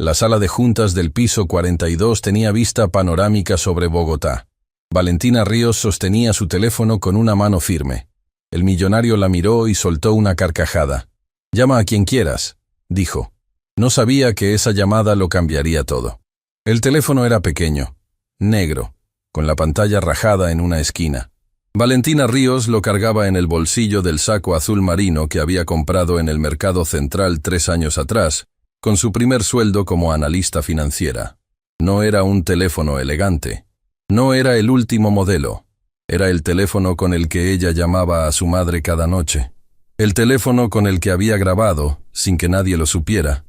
La sala de juntas del piso 42 tenía vista panorámica sobre Bogotá. Valentina Ríos sostenía su teléfono con una mano firme. El millonario la miró y soltó una carcajada. «Llama a quien quieras», dijo. No sabía que esa llamada lo cambiaría todo. El teléfono era pequeño, negro, con la pantalla rajada en una esquina. Valentina Ríos lo cargaba en el bolsillo del saco azul marino que había comprado en el Mercado Central 3 años atrás, con su primer sueldo como analista financiera. No era un teléfono elegante. No era el último modelo. Era el teléfono con el que ella llamaba a su madre cada noche. El teléfono con el que había grabado, sin que nadie lo supiera,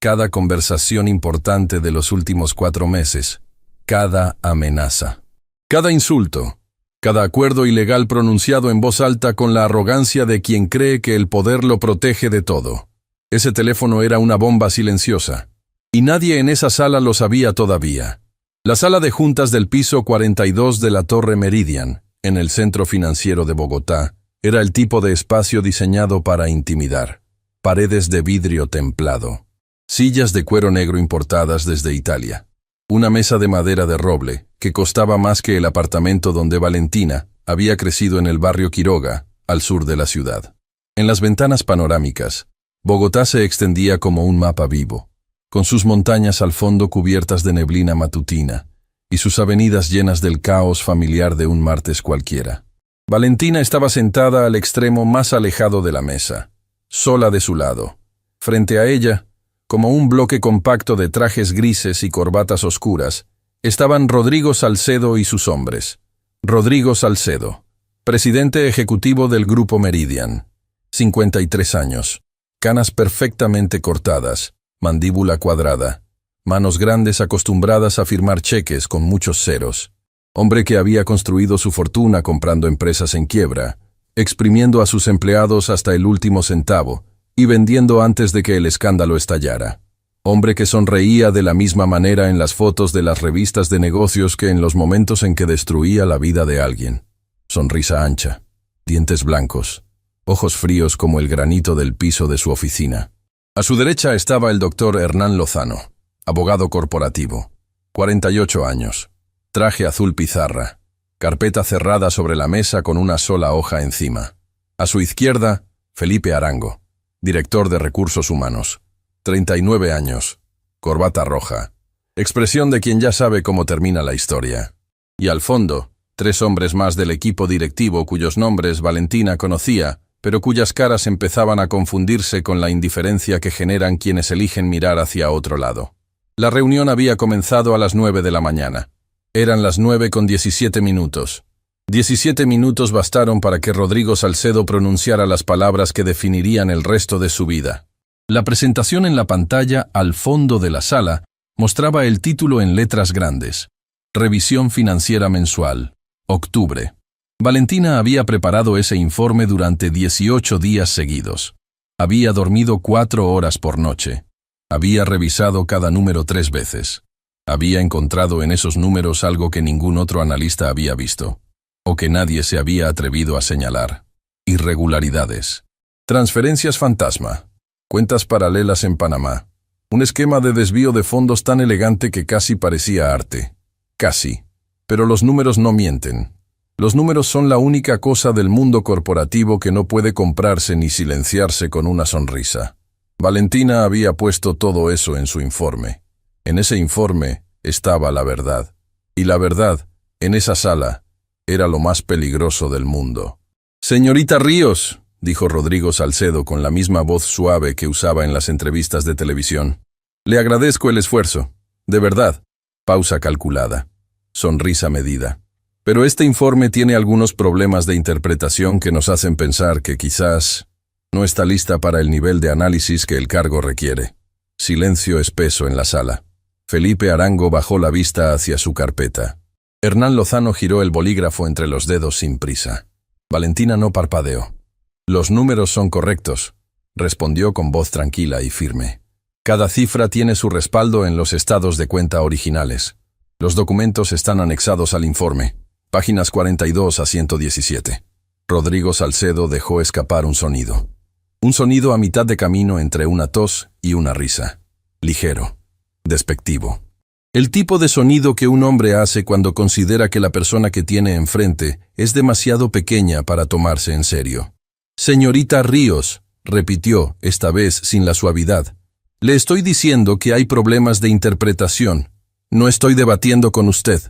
cada conversación importante de los últimos 4 meses, cada amenaza, cada insulto, cada acuerdo ilegal pronunciado en voz alta con la arrogancia de quien cree que el poder lo protege de todo. Ese teléfono era una bomba silenciosa, y nadie en esa sala lo sabía todavía. La sala de juntas del piso 42 de la Torre Meridian, en el centro financiero de Bogotá, era el tipo de espacio diseñado para intimidar. Paredes de vidrio templado. Sillas de cuero negro importadas desde Italia. Una mesa de madera de roble, que costaba más que el apartamento donde Valentina había crecido en el barrio Quiroga, al sur de la ciudad. En las ventanas panorámicas, Bogotá se extendía como un mapa vivo, con sus montañas al fondo cubiertas de neblina matutina, y sus avenidas llenas del caos familiar de un martes cualquiera. Valentina estaba sentada al extremo más alejado de la mesa, sola de su lado. Frente a ella, como un bloque compacto de trajes grises y corbatas oscuras, estaban Rodrigo Salcedo y sus hombres. Rodrigo Salcedo, presidente ejecutivo del Grupo Meridian, 53 años, canas perfectamente cortadas, mandíbula cuadrada, manos grandes acostumbradas a firmar cheques con muchos ceros. Hombre que había construido su fortuna comprando empresas en quiebra, exprimiendo a sus empleados hasta el último centavo y vendiendo antes de que el escándalo estallara. Hombre que sonreía de la misma manera en las fotos de las revistas de negocios que en los momentos en que destruía la vida de alguien. Sonrisa ancha, dientes blancos, ojos fríos como el granito del piso de su oficina. A su derecha estaba el doctor Hernán Lozano, abogado corporativo, 48 años, traje azul pizarra, carpeta cerrada sobre la mesa con una sola hoja encima. A su izquierda, Felipe Arango, director de Recursos Humanos, 39 años, corbata roja, expresión de quien ya sabe cómo termina la historia. Y al fondo, 3 hombres más del equipo directivo cuyos nombres Valentina conocía, pero cuyas caras empezaban a confundirse con la indiferencia que generan quienes eligen mirar hacia otro lado. La reunión había comenzado a las 9 de la mañana. Eran las 9:17. 17 minutos bastaron para que Rodrigo Salcedo pronunciara las palabras que definirían el resto de su vida. La presentación en la pantalla al fondo de la sala mostraba el título en letras grandes: Revisión Financiera Mensual, octubre. Valentina había preparado ese informe durante 18 días seguidos. Había dormido 4 horas por noche. Había revisado cada número 3 veces. Había encontrado en esos números algo que ningún otro analista había visto, o que nadie se había atrevido a señalar. Irregularidades. Transferencias fantasma. Cuentas paralelas en Panamá. Un esquema de desvío de fondos tan elegante que casi parecía arte. Casi. Pero los números no mienten. Los números son la única cosa del mundo corporativo que no puede comprarse ni silenciarse con una sonrisa. Valentina había puesto todo eso en su informe. En ese informe estaba la verdad. Y la verdad, en esa sala, era lo más peligroso del mundo. «Señorita Ríos», dijo Rodrigo Salcedo con la misma voz suave que usaba en las entrevistas de televisión. «Le agradezco el esfuerzo. De verdad». Pausa calculada. Sonrisa medida. «Pero este informe tiene algunos problemas de interpretación que nos hacen pensar que quizás no está lista para el nivel de análisis que el cargo requiere». Silencio espeso en la sala. Felipe Arango bajó la vista hacia su carpeta. Hernán Lozano giró el bolígrafo entre los dedos sin prisa. Valentina no parpadeó. «Los números son correctos», respondió con voz tranquila y firme. «Cada cifra tiene su respaldo en los estados de cuenta originales. Los documentos están anexados al informe, páginas 42 a 117. Rodrigo Salcedo dejó escapar un sonido. Un sonido a mitad de camino entre una tos y una risa. Ligero. Despectivo. El tipo de sonido que un hombre hace cuando considera que la persona que tiene enfrente es demasiado pequeña para tomarse en serio. Señorita Ríos, repitió, esta vez sin la suavidad. Le estoy diciendo que hay problemas de interpretación. No estoy debatiendo con usted.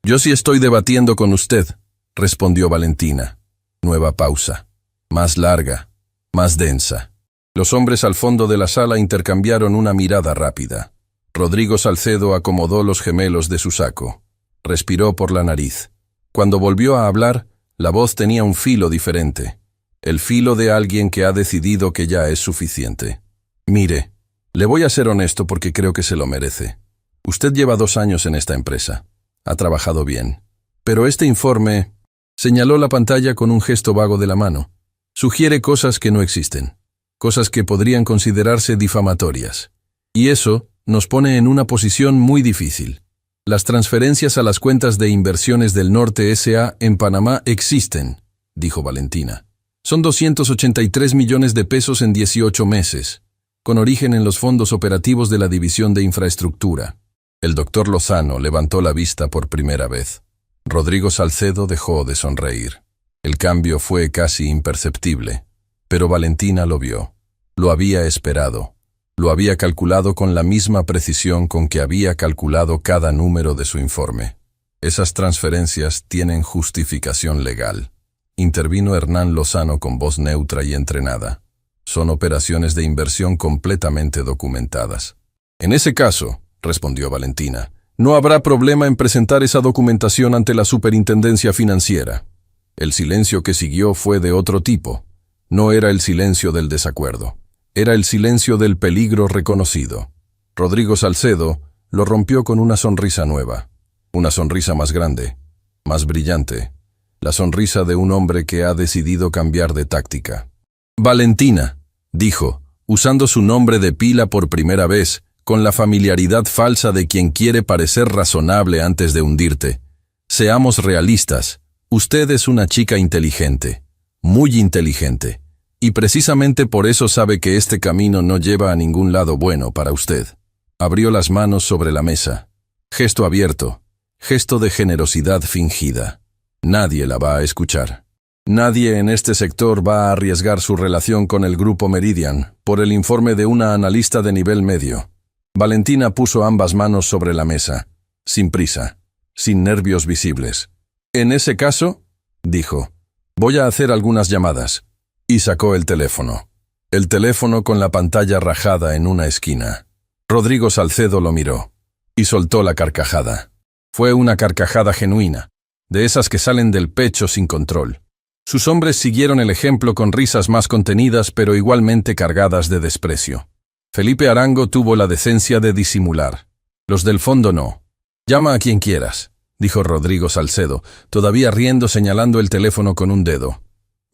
Yo sí estoy debatiendo con usted, respondió Valentina. Nueva pausa. Más larga. Más densa. Los hombres al fondo de la sala intercambiaron una mirada rápida. Rodrigo Salcedo acomodó los gemelos de su saco. Respiró por la nariz. Cuando volvió a hablar, la voz tenía un filo diferente. El filo de alguien que ha decidido que ya es suficiente. Mire, le voy a ser honesto porque creo que se lo merece. Usted lleva 2 años en esta empresa. Ha trabajado bien. Pero este informe, señaló la pantalla con un gesto vago de la mano, sugiere cosas que no existen. Cosas que podrían considerarse difamatorias. Y eso nos pone en una posición muy difícil. Las transferencias a las cuentas de inversiones del Norte S.A. en Panamá existen, dijo Valentina. Son 283 millones de pesos en 18 meses, con origen en los fondos operativos de la División de Infraestructura. El doctor Lozano levantó la vista por primera vez. Rodrigo Salcedo dejó de sonreír. El cambio fue casi imperceptible, pero Valentina lo vio. Lo había esperado. Lo había calculado con la misma precisión con que había calculado cada número de su informe. Esas transferencias tienen justificación legal. Intervino Hernán Lozano con voz neutra y entrenada. Son operaciones de inversión completamente documentadas. En ese caso, respondió Valentina, no habrá problema en presentar esa documentación ante la Superintendencia Financiera. El silencio que siguió fue de otro tipo. No era el silencio del desacuerdo. Era el silencio del peligro reconocido. Rodrigo Salcedo lo rompió con una sonrisa nueva. Una sonrisa más grande, más brillante. La sonrisa de un hombre que ha decidido cambiar de táctica. Valentina, dijo, usando su nombre de pila por primera vez, con la familiaridad falsa de quien quiere parecer razonable antes de hundirte. Seamos realistas. Usted es una chica inteligente, muy inteligente. Y precisamente por eso sabe que este camino no lleva a ningún lado bueno para usted. Abrió las manos sobre la mesa. Gesto abierto. Gesto de generosidad fingida. Nadie la va a escuchar. Nadie en este sector va a arriesgar su relación con el Grupo Meridian por el informe de una analista de nivel medio. Valentina puso ambas manos sobre la mesa, sin prisa, sin nervios visibles. En ese caso, dijo, voy a hacer algunas llamadas. Y sacó el teléfono. El teléfono con la pantalla rajada en una esquina. Rodrigo Salcedo lo miró. Y soltó la carcajada. Fue una carcajada genuina, de esas que salen del pecho sin control. Sus hombres siguieron el ejemplo con risas más contenidas pero igualmente cargadas de desprecio. Felipe Arango tuvo la decencia de disimular. Los del fondo no. Llama a quien quieras, dijo Rodrigo Salcedo, todavía riendo señalando el teléfono con un dedo.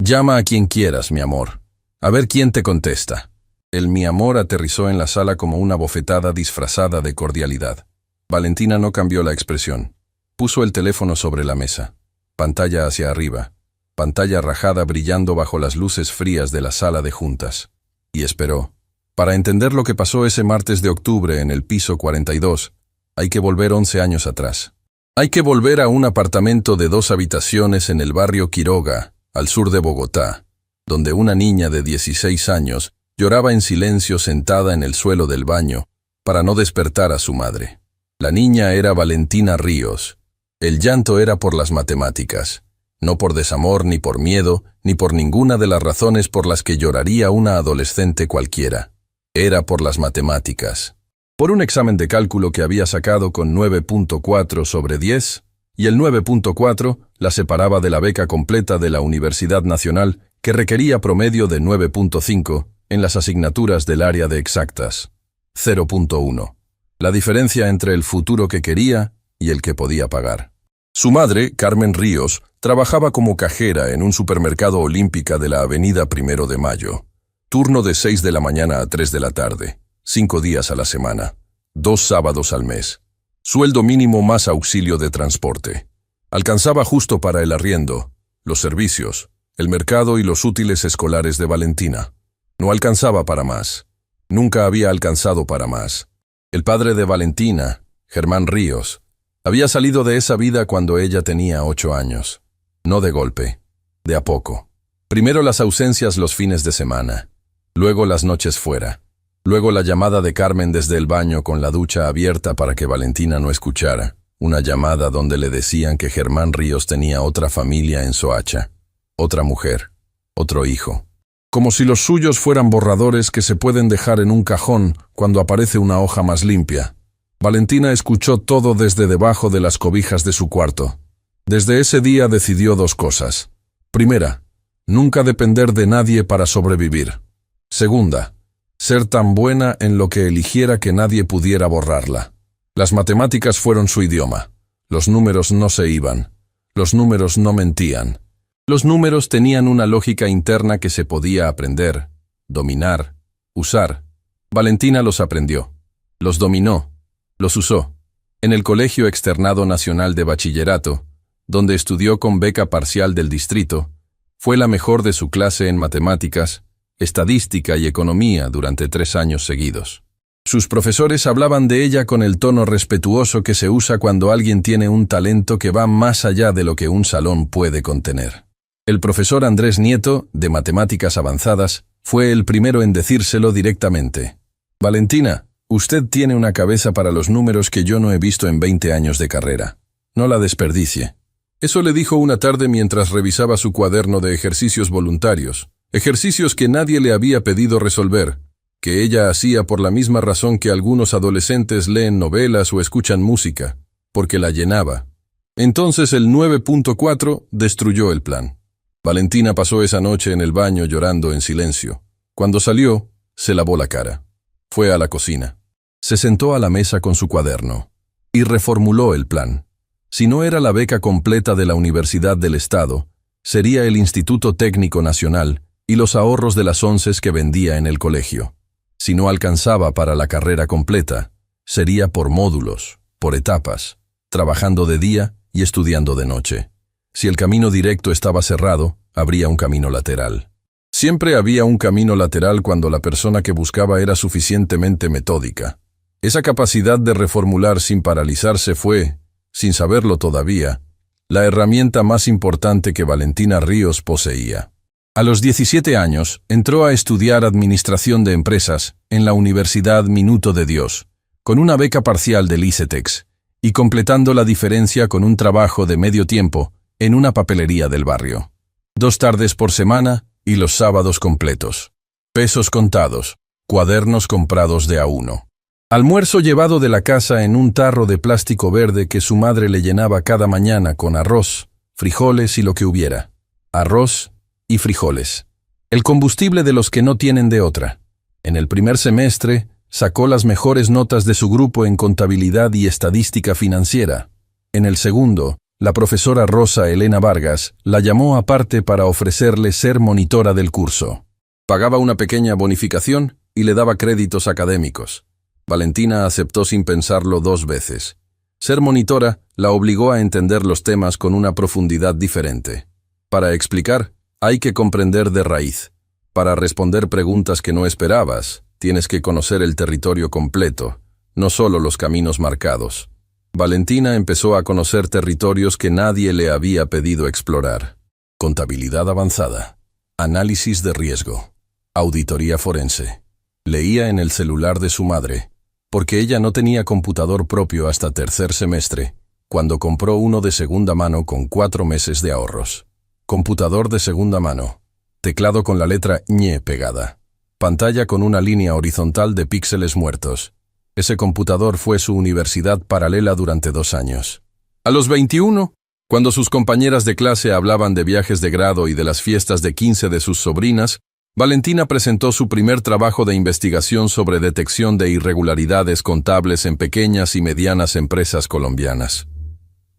Llama a quien quieras, mi amor. A ver quién te contesta. El mi amor aterrizó en la sala como una bofetada disfrazada de cordialidad. Valentina no cambió la expresión. Puso el teléfono sobre la mesa. Pantalla hacia arriba. Pantalla rajada brillando bajo las luces frías de la sala de juntas. Y esperó. Para entender lo que pasó ese martes de octubre en el piso 42, hay que volver 11 años atrás. Hay que volver a un apartamento de 2 habitaciones en el barrio Quiroga, al sur de Bogotá, donde una niña de 16 años lloraba en silencio sentada en el suelo del baño para no despertar a su madre. La niña era Valentina Ríos. El llanto era por las matemáticas, no por desamor ni por miedo, ni por ninguna de las razones por las que lloraría una adolescente cualquiera. Era por las matemáticas. Por un examen de cálculo que había sacado con 9.4 sobre 10, y el 9.4 la separaba de la beca completa de la Universidad Nacional, que requería promedio de 9.5 en las asignaturas del área de exactas. 0.1. La diferencia entre el futuro que quería y el que podía pagar. Su madre, Carmen Ríos, trabajaba como cajera en un supermercado Olímpica de la avenida 1 de Mayo. Turno de 6 de la mañana a 3 de la tarde, 5 días a la semana, 2 sábados al mes. Sueldo mínimo más auxilio de transporte. Alcanzaba justo para el arriendo, los servicios, el mercado y los útiles escolares de Valentina. No alcanzaba para más. Nunca había alcanzado para más. El padre de Valentina, Germán Ríos, había salido de esa vida cuando ella tenía 8 años. No de golpe, de a poco. Primero las ausencias los fines de semana, luego las noches fuera, luego la llamada de Carmen desde el baño con la ducha abierta para que Valentina no escuchara, una llamada donde le decían que Germán Ríos tenía otra familia en Soacha, otra mujer, otro hijo. Como si los suyos fueran borradores que se pueden dejar en un cajón cuando aparece una hoja más limpia. Valentina escuchó todo desde debajo de las cobijas de su cuarto. Desde ese día decidió 2 cosas. Primera, nunca depender de nadie para sobrevivir. Segunda, ser tan buena en lo que eligiera que nadie pudiera borrarla. Las matemáticas fueron su idioma. Los números no se iban. Los números no mentían. Los números tenían una lógica interna que se podía aprender, dominar, usar. Valentina los aprendió, los dominó, los usó. En el Colegio Externado Nacional de Bachillerato, donde estudió con beca parcial del distrito, fue la mejor de su clase en matemáticas, estadística y economía durante 3 años seguidos. Sus profesores hablaban de ella con el tono respetuoso que se usa cuando alguien tiene un talento que va más allá de lo que un salón puede contener. El profesor Andrés Nieto, de Matemáticas Avanzadas, fue el primero en decírselo directamente. Valentina, usted tiene una cabeza para los números que yo no he visto en 20 años de carrera. No la desperdicie. Eso le dijo una tarde mientras revisaba su cuaderno de ejercicios voluntarios, ejercicios que nadie le había pedido resolver, que ella hacía por la misma razón que algunos adolescentes leen novelas o escuchan música, porque la llenaba. Entonces el 9.4 destruyó el plan. Valentina pasó esa noche en el baño llorando en silencio. Cuando salió, se lavó la cara. Fue a la cocina. Se sentó a la mesa con su cuaderno y reformuló el plan. Si no era la beca completa de la Universidad del Estado, sería el Instituto Técnico Nacional y los ahorros de las onces que vendía en el colegio. Si no alcanzaba para la carrera completa, sería por módulos, por etapas, trabajando de día y estudiando de noche. Si el camino directo estaba cerrado, habría un camino lateral. Siempre había un camino lateral cuando la persona que buscaba era suficientemente metódica. Esa capacidad de reformular sin paralizarse fue, sin saberlo todavía, la herramienta más importante que Valentina Ríos poseía. A los 17 años, entró a estudiar Administración de Empresas en la Universidad Minuto de Dios, con una beca parcial del ICETEX, y completando la diferencia con un trabajo de medio tiempo en una papelería del barrio. 2 tardes por semana y los sábados completos. Pesos contados, cuadernos comprados de a 1. Almuerzo llevado de la casa en un tarro de plástico verde que su madre le llenaba cada mañana con arroz, frijoles y lo que hubiera. Arroz y frijoles. El combustible de los que no tienen de otra. En el primer semestre, sacó las mejores notas de su grupo en contabilidad y estadística financiera. En el segundo, la profesora Rosa Elena Vargas la llamó aparte para ofrecerle ser monitora del curso. Pagaba una pequeña bonificación y le daba créditos académicos. Valentina aceptó sin pensarlo 2 veces. Ser monitora la obligó a entender los temas con una profundidad diferente. Para explicar, hay que comprender de raíz. Para responder preguntas que no esperabas, tienes que conocer el territorio completo, no solo los caminos marcados. Valentina empezó a conocer territorios que nadie le había pedido explorar. Contabilidad avanzada, análisis de riesgo, auditoría forense. Leía en el celular de su madre, porque ella no tenía computador propio hasta 3er semestre, cuando compró uno de segunda mano con 4 meses de ahorros. Computador de segunda mano, teclado con la letra ñ pegada, pantalla con una línea horizontal de píxeles muertos. Ese computador fue su universidad paralela durante 2 años. A los 21, cuando sus compañeras de clase hablaban de viajes de grado y de las fiestas de 15 de sus sobrinas, Valentina presentó su primer trabajo de investigación sobre detección de irregularidades contables en pequeñas y medianas empresas colombianas.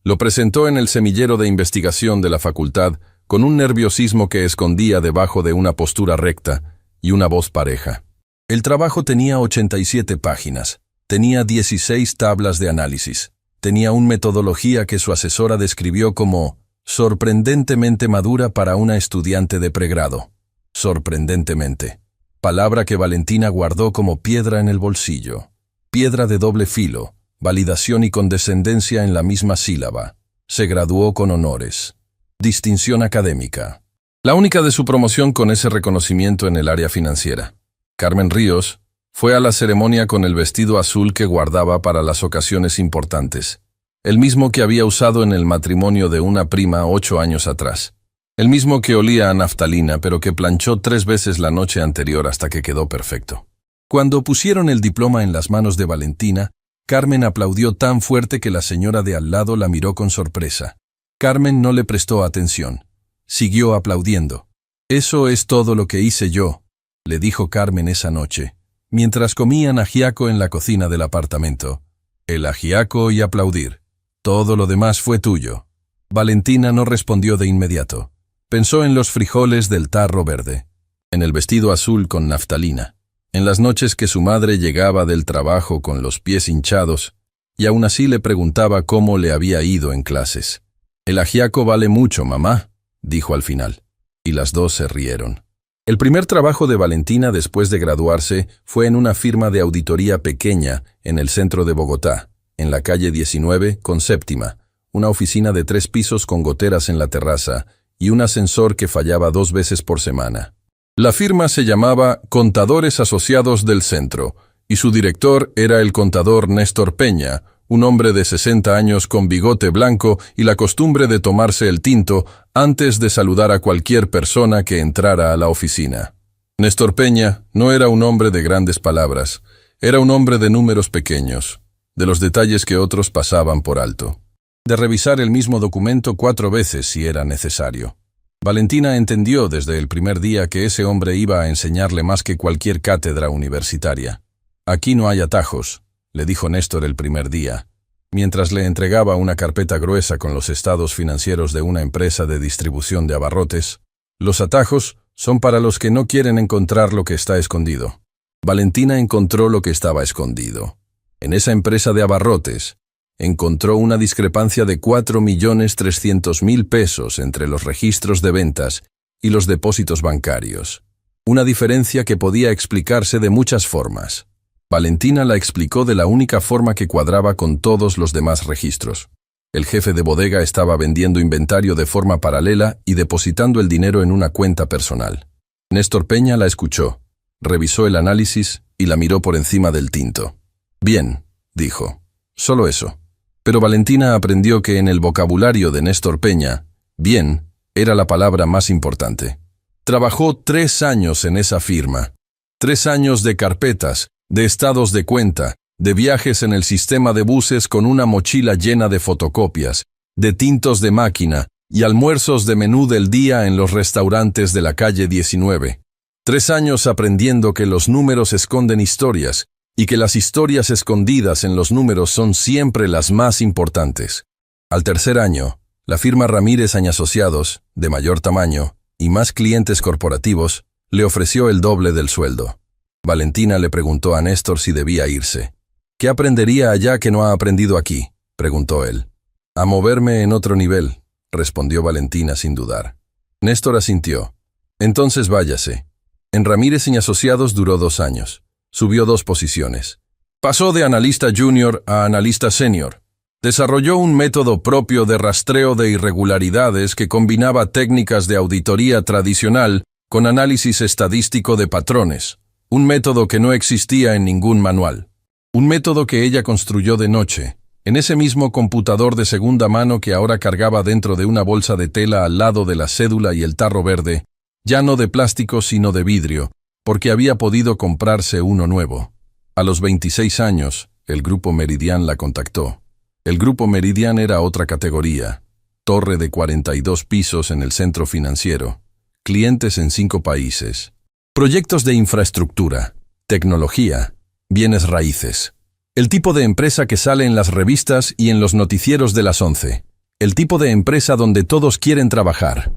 Lo presentó en el semillero de investigación de la facultad con un nerviosismo que escondía debajo de una postura recta y una voz pareja. El trabajo tenía 87 páginas. Tenía 16 tablas de análisis. Tenía una metodología que su asesora describió como sorprendentemente madura para una estudiante de pregrado. Sorprendentemente. Palabra que Valentina guardó como piedra en el bolsillo. piedra de doble filo, validación y condescendencia en la misma sílaba. Se graduó con honores. Distinción académica. La única de su promoción con ese reconocimiento en el área financiera. Carmen Ríos fue a la ceremonia con el vestido azul que guardaba para las ocasiones importantes. El mismo que había usado en el matrimonio de una prima 8 años atrás. El mismo que olía a naftalina, pero que planchó 3 veces la noche anterior hasta que quedó perfecto. Cuando pusieron el diploma en las manos de Valentina, Carmen aplaudió tan fuerte que la señora de al lado la miró con sorpresa. Carmen no le prestó atención. Siguió aplaudiendo. «Eso es todo lo que hice yo», le dijo Carmen esa noche, mientras comían ajiaco en la cocina del apartamento. El ajiaco y aplaudir. Todo lo demás fue tuyo. Valentina no respondió de inmediato. Pensó en los frijoles del tarro verde, en el vestido azul con naftalina, en las noches que su madre llegaba del trabajo con los pies hinchados, y aún así le preguntaba cómo le había ido en clases. «El ajiaco vale mucho, mamá», dijo al final, y las dos se rieron. El primer trabajo de Valentina después de graduarse fue en una firma de auditoría pequeña en el centro de Bogotá, en la calle 19 con Séptima, una oficina de 3 pisos con goteras en la terraza y un ascensor que fallaba 2 veces por semana. La firma se llamaba Contadores Asociados del Centro, y su director era el contador Néstor Peña, un hombre de 60 años con bigote blanco y la costumbre de tomarse el tinto antes de saludar a cualquier persona que entrara a la oficina. Néstor Peña no era un hombre de grandes palabras, era un hombre de números pequeños, de los detalles que otros pasaban por alto, de revisar el mismo documento 4 veces si era necesario. Valentina entendió desde el primer día que ese hombre iba a enseñarle más que cualquier cátedra universitaria. «Aquí no hay atajos», le dijo Néstor el primer día, mientras le entregaba una carpeta gruesa con los estados financieros de una empresa de distribución de abarrotes. «Los atajos son para los que no quieren encontrar lo que está escondido». Valentina encontró lo que estaba escondido. En esa empresa de abarrotes, encontró una discrepancia de 4.300.000 pesos entre los registros de ventas y los depósitos bancarios. Una diferencia que podía explicarse de muchas formas. Valentina la explicó de la única forma que cuadraba con todos los demás registros. El jefe de bodega estaba vendiendo inventario de forma paralela y depositando el dinero en una cuenta personal. Néstor Peña la escuchó, revisó el análisis y la miró por encima del tinto. «Bien», dijo, «solo eso». Pero Valentina aprendió que en el vocabulario de Néstor Peña, «bien» era la palabra más importante. Trabajó 3 años en esa firma. 3 años de carpetas, de estados de cuenta, de viajes en el sistema de buses con una mochila llena de fotocopias, de tintos de máquina y almuerzos de menú del día en los restaurantes de la calle 19. 3 años aprendiendo que los números esconden historias y que las historias escondidas en los números son siempre las más importantes. Al tercer año, la firma Ramírez & Asociados, de mayor tamaño y más clientes corporativos, le ofreció el doble del sueldo. Valentina le preguntó a Néstor si debía irse. «¿Qué aprendería allá que no ha aprendido aquí?», preguntó él. «A moverme en otro nivel», respondió Valentina sin dudar. Néstor asintió. «Entonces váyase». En Ramírez & Asociados duró 2 años. Subió 2 posiciones. Pasó de analista junior a analista senior. Desarrolló un método propio de rastreo de irregularidades que combinaba técnicas de auditoría tradicional con análisis estadístico de patrones. Un método que no existía en ningún manual. Un método que ella construyó de noche, en ese mismo computador de segunda mano que ahora cargaba dentro de una bolsa de tela al lado de la cédula y el tarro verde, ya no de plástico sino de vidrio, porque había podido comprarse uno nuevo. A los 26 años, el Grupo Meridian la contactó. El Grupo Meridian era otra categoría. Torre de 42 pisos en el centro financiero. Clientes en 5 países. Proyectos de infraestructura, tecnología, bienes raíces. El tipo de empresa que sale en las revistas y en los noticieros de las 11. El tipo de empresa donde todos quieren trabajar.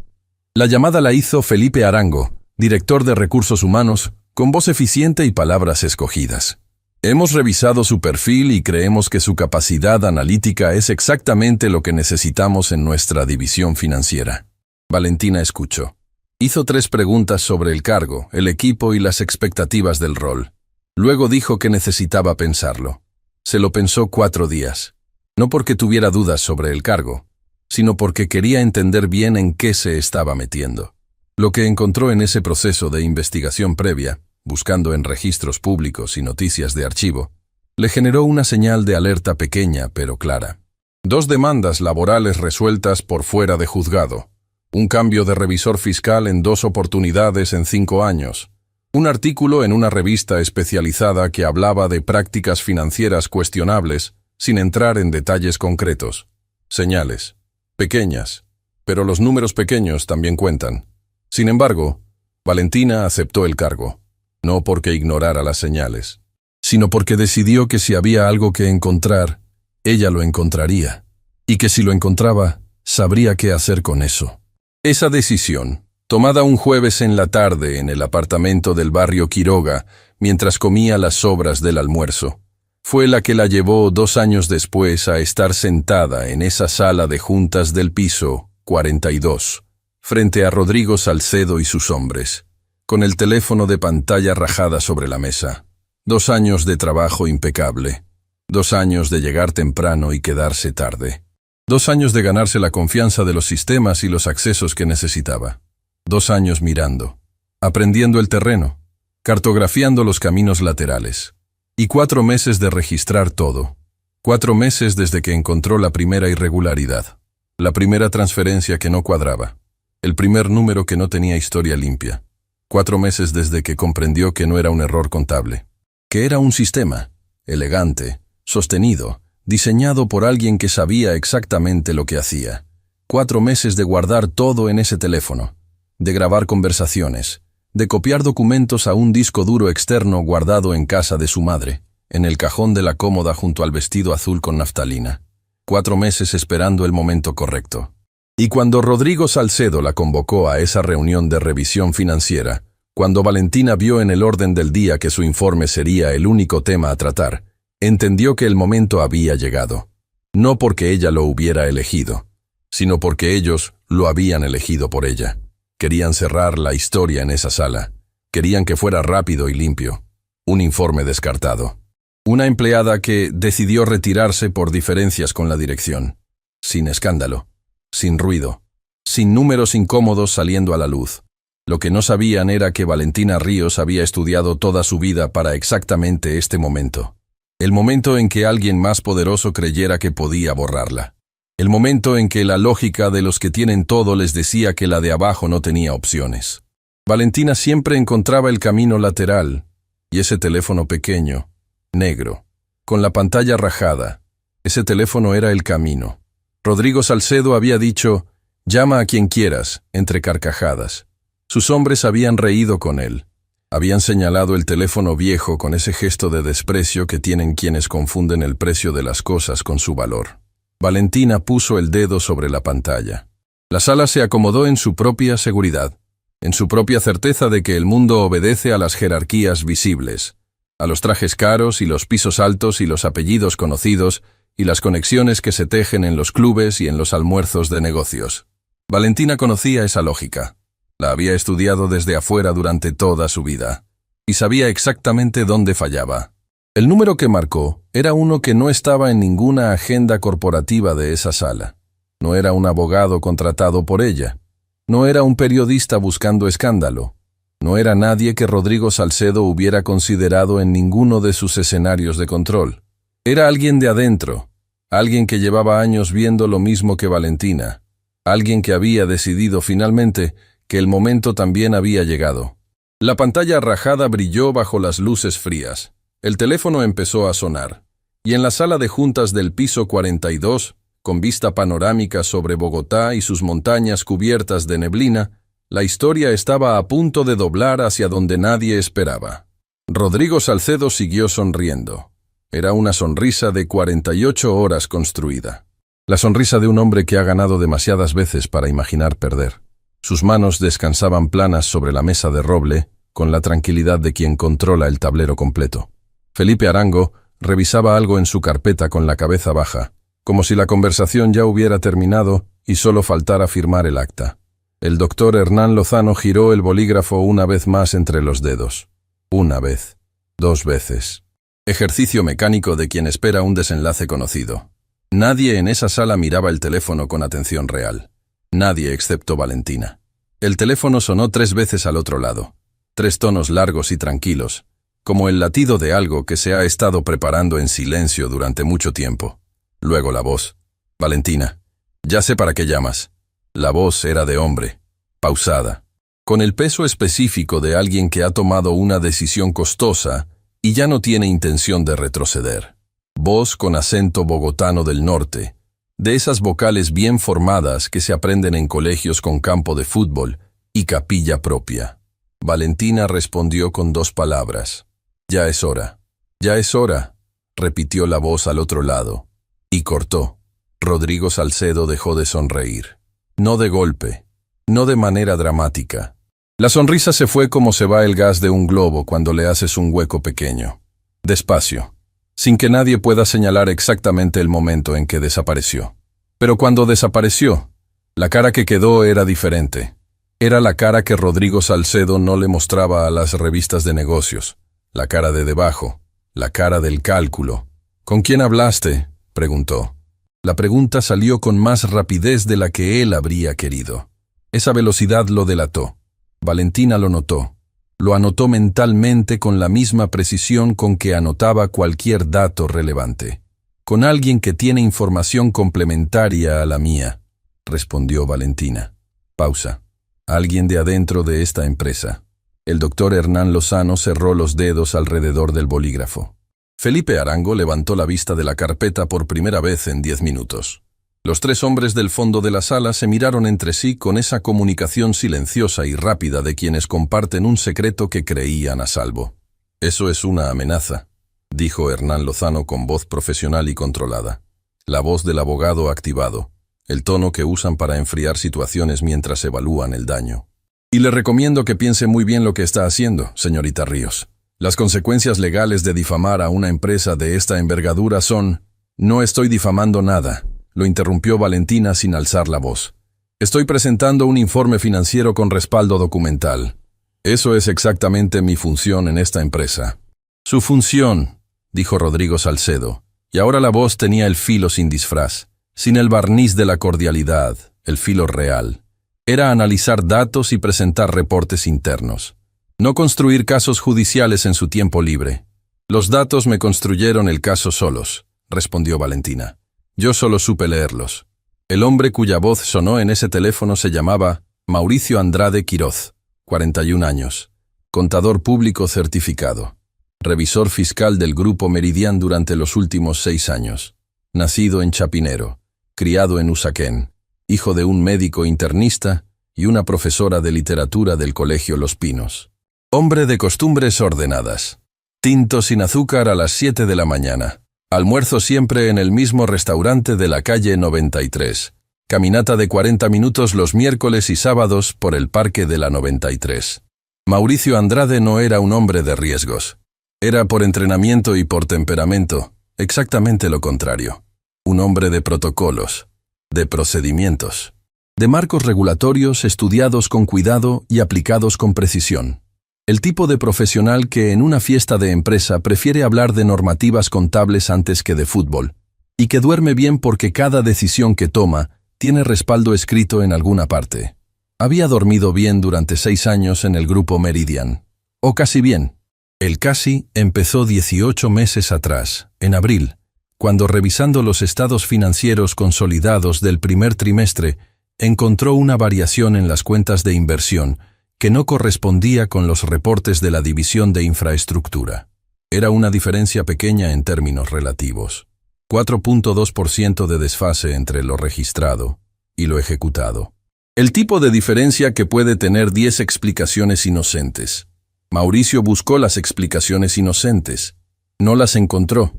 La llamada la hizo Felipe Arango, director de Recursos Humanos, con voz eficiente y palabras escogidas. «Hemos revisado su perfil y creemos que su capacidad analítica es exactamente lo que necesitamos en nuestra división financiera». Valentina escuchó. Hizo 3 preguntas sobre el cargo, el equipo y las expectativas del rol. Luego dijo que necesitaba pensarlo. Se lo pensó 4 días. No porque tuviera dudas sobre el cargo, sino porque quería entender bien en qué se estaba metiendo. Lo que encontró en ese proceso de investigación previa, buscando en registros públicos y noticias de archivo, le generó una señal de alerta pequeña pero clara. 2 demandas laborales resueltas por fuera de juzgado, un cambio de revisor fiscal en 2 oportunidades en 5 años, un artículo en una revista especializada que hablaba de prácticas financieras cuestionables sin entrar en detalles concretos. Señales. Pequeñas, pero los números pequeños también cuentan. Sin embargo, Valentina aceptó el cargo, no porque ignorara las señales, sino porque decidió que si había algo que encontrar, ella lo encontraría, y que si lo encontraba, sabría qué hacer con eso. Esa decisión, tomada un jueves en la tarde en el apartamento del barrio Quiroga, mientras comía las sobras del almuerzo, fue la que la llevó 2 años después a estar sentada en esa sala de juntas del piso 42, frente a Rodrigo Salcedo y sus hombres, con el teléfono de pantalla rajada sobre la mesa. 2 años de trabajo impecable, 2 años de llegar temprano y quedarse tarde, 2 años de ganarse la confianza de los sistemas y los accesos que necesitaba, 2 años mirando, aprendiendo el terreno, cartografiando los caminos laterales, y 4 meses de registrar todo. 4 meses desde que encontró la primera irregularidad, la primera transferencia que no cuadraba, el primer número que no tenía historia limpia. 4 meses desde que comprendió que no era un error contable, que era un sistema, elegante, sostenido, diseñado por alguien que sabía exactamente lo que hacía. 4 meses de guardar todo en ese teléfono, de grabar conversaciones, de copiar documentos a un disco duro externo guardado en casa de su madre, en el cajón de la cómoda junto al vestido azul con naftalina. 4 meses esperando el momento correcto. Y cuando Rodrigo Salcedo la convocó a esa reunión de revisión financiera, cuando Valentina vio en el orden del día que su informe sería el único tema a tratar, entendió que el momento había llegado. No porque ella lo hubiera elegido, sino porque ellos lo habían elegido por ella. Querían cerrar la historia en esa sala. Querían que fuera rápido y limpio. Un informe descartado. Una empleada que decidió retirarse por diferencias con la dirección. Sin escándalo. Sin ruido. Sin números incómodos saliendo a la luz. Lo que no sabían era que Valentina Ríos había estudiado toda su vida para exactamente este momento. El momento en que alguien más poderoso creyera que podía borrarla. El momento en que la lógica de los que tienen todo les decía que la de abajo no tenía opciones. Valentina siempre encontraba el camino lateral, y ese teléfono pequeño, negro, con la pantalla rajada, ese teléfono era el camino. Rodrigo Salcedo había dicho, llama a quien quieras, entre carcajadas. Sus hombres habían reído con él. Habían señalado el teléfono viejo con ese gesto de desprecio que tienen quienes confunden el precio de las cosas con su valor. Valentina puso el dedo sobre la pantalla. La sala se acomodó en su propia seguridad, en su propia certeza de que el mundo obedece a las jerarquías visibles, a los trajes caros y los pisos altos y los apellidos conocidos y las conexiones que se tejen en los clubes y en los almuerzos de negocios. Valentina conocía esa lógica. La había estudiado desde afuera durante toda su vida, y sabía exactamente dónde fallaba. El número que marcó era uno que no estaba en ninguna agenda corporativa de esa sala. No era un abogado contratado por ella. No era un periodista buscando escándalo. No era nadie que Rodrigo Salcedo hubiera considerado en ninguno de sus escenarios de control. Era alguien de adentro, alguien que llevaba años viendo lo mismo que Valentina, alguien que había decidido finalmente que el momento también había llegado. La pantalla rajada brilló bajo las luces frías. El teléfono empezó a sonar, y en la sala de juntas del piso 42, con vista panorámica sobre Bogotá y sus montañas cubiertas de neblina, la historia estaba a punto de doblar hacia donde nadie esperaba. Rodrigo Salcedo siguió sonriendo. Era una sonrisa de 48 horas construida. La sonrisa de un hombre que ha ganado demasiadas veces para imaginar perder. Sus manos descansaban planas sobre la mesa de roble, con la tranquilidad de quien controla el tablero completo. Felipe Arango revisaba algo en su carpeta con la cabeza baja, como si la conversación ya hubiera terminado y solo faltara firmar el acta. El doctor Hernán Lozano giró el bolígrafo una vez más entre los dedos. 1 vez, 2 veces. Ejercicio mecánico de quien espera un desenlace conocido. Nadie en esa sala miraba el teléfono con atención real. Nadie excepto Valentina. El teléfono sonó 3 veces al otro lado. 3 tonos largos y tranquilos, como el latido de algo que se ha estado preparando en silencio durante mucho tiempo. Luego la voz. Valentina, ya sé para qué llamas. La voz era de hombre, pausada, con el peso específico de alguien que ha tomado una decisión costosa y ya no tiene intención de retroceder. Voz con acento bogotano del norte, de esas vocales bien formadas que se aprenden en colegios con campo de fútbol y capilla propia. Valentina respondió con 2 palabras. Ya es hora. Ya es hora, repitió la voz al otro lado. Y cortó. Rodrigo Salcedo dejó de sonreír. No de golpe, no de manera dramática. La sonrisa se fue como se va el gas de un globo cuando le haces un hueco pequeño. Despacio, sin que nadie pueda señalar exactamente el momento en que desapareció. Pero cuando desapareció, la cara que quedó era diferente. Era la cara que Rodrigo Salcedo no le mostraba a las revistas de negocios. La cara de debajo, la cara del cálculo. ¿Con quién hablaste?, preguntó. La pregunta salió con más rapidez de la que él habría querido. Esa velocidad lo delató. Valentina lo notó. Lo anotó mentalmente con la misma precisión con que anotaba cualquier dato relevante. Con alguien que tiene información complementaria a la mía, respondió Valentina. Pausa. Alguien de adentro de esta empresa. El doctor Hernán Lozano cerró los dedos alrededor del bolígrafo. Felipe Arango levantó la vista de la carpeta por primera vez en 10 minutos. Los 3 hombres del fondo de la sala se miraron entre sí con esa comunicación silenciosa y rápida de quienes comparten un secreto que creían a salvo. «Eso es una amenaza», dijo Hernán Lozano con voz profesional y controlada. La voz del abogado activado, el tono que usan para enfriar situaciones mientras evalúan el daño. «Y le recomiendo que piense muy bien lo que está haciendo, señorita Ríos. Las consecuencias legales de difamar a una empresa de esta envergadura son...» «No estoy difamando nada», lo interrumpió Valentina sin alzar la voz. «Estoy presentando un informe financiero con respaldo documental. Eso es exactamente mi función en esta empresa». «Su función», dijo Rodrigo Salcedo, y ahora la voz tenía el filo sin disfraz, sin el barniz de la cordialidad, el filo real. Era analizar datos y presentar reportes internos. No construir casos judiciales en su tiempo libre. «Los datos me construyeron el caso solos», respondió Valentina. «Yo solo supe leerlos». El hombre cuya voz sonó en ese teléfono se llamaba Mauricio Andrade Quiroz, 41 años, contador público certificado, revisor fiscal del Grupo Meridian durante los últimos 6 años, nacido en Chapinero, criado en Usaquén, hijo de un médico internista y una profesora de literatura del Colegio Los Pinos. Hombre de costumbres ordenadas. Tinto sin azúcar a las 7 de la mañana. Almuerzo siempre en el mismo restaurante de la calle 93. Caminata de 40 minutos los miércoles y sábados por el parque de la 93. Mauricio Andrade no era un hombre de riesgos. Era por entrenamiento y por temperamento, exactamente lo contrario. Un hombre de protocolos, de procedimientos, de marcos regulatorios estudiados con cuidado y aplicados con precisión. El tipo de profesional que en una fiesta de empresa prefiere hablar de normativas contables antes que de fútbol, y que duerme bien porque cada decisión que toma tiene respaldo escrito en alguna parte. Había dormido bien durante 6 años en el Grupo Meridian. O casi bien. El casi empezó 18 meses atrás, en abril, cuando revisando los estados financieros consolidados del primer trimestre, encontró una variación en las cuentas de inversión que no correspondía con los reportes de la división de infraestructura. Era una diferencia pequeña en términos relativos. 4.2% de desfase entre lo registrado y lo ejecutado. El tipo de diferencia que puede tener 10 explicaciones inocentes. Mauricio buscó las explicaciones inocentes. No las encontró.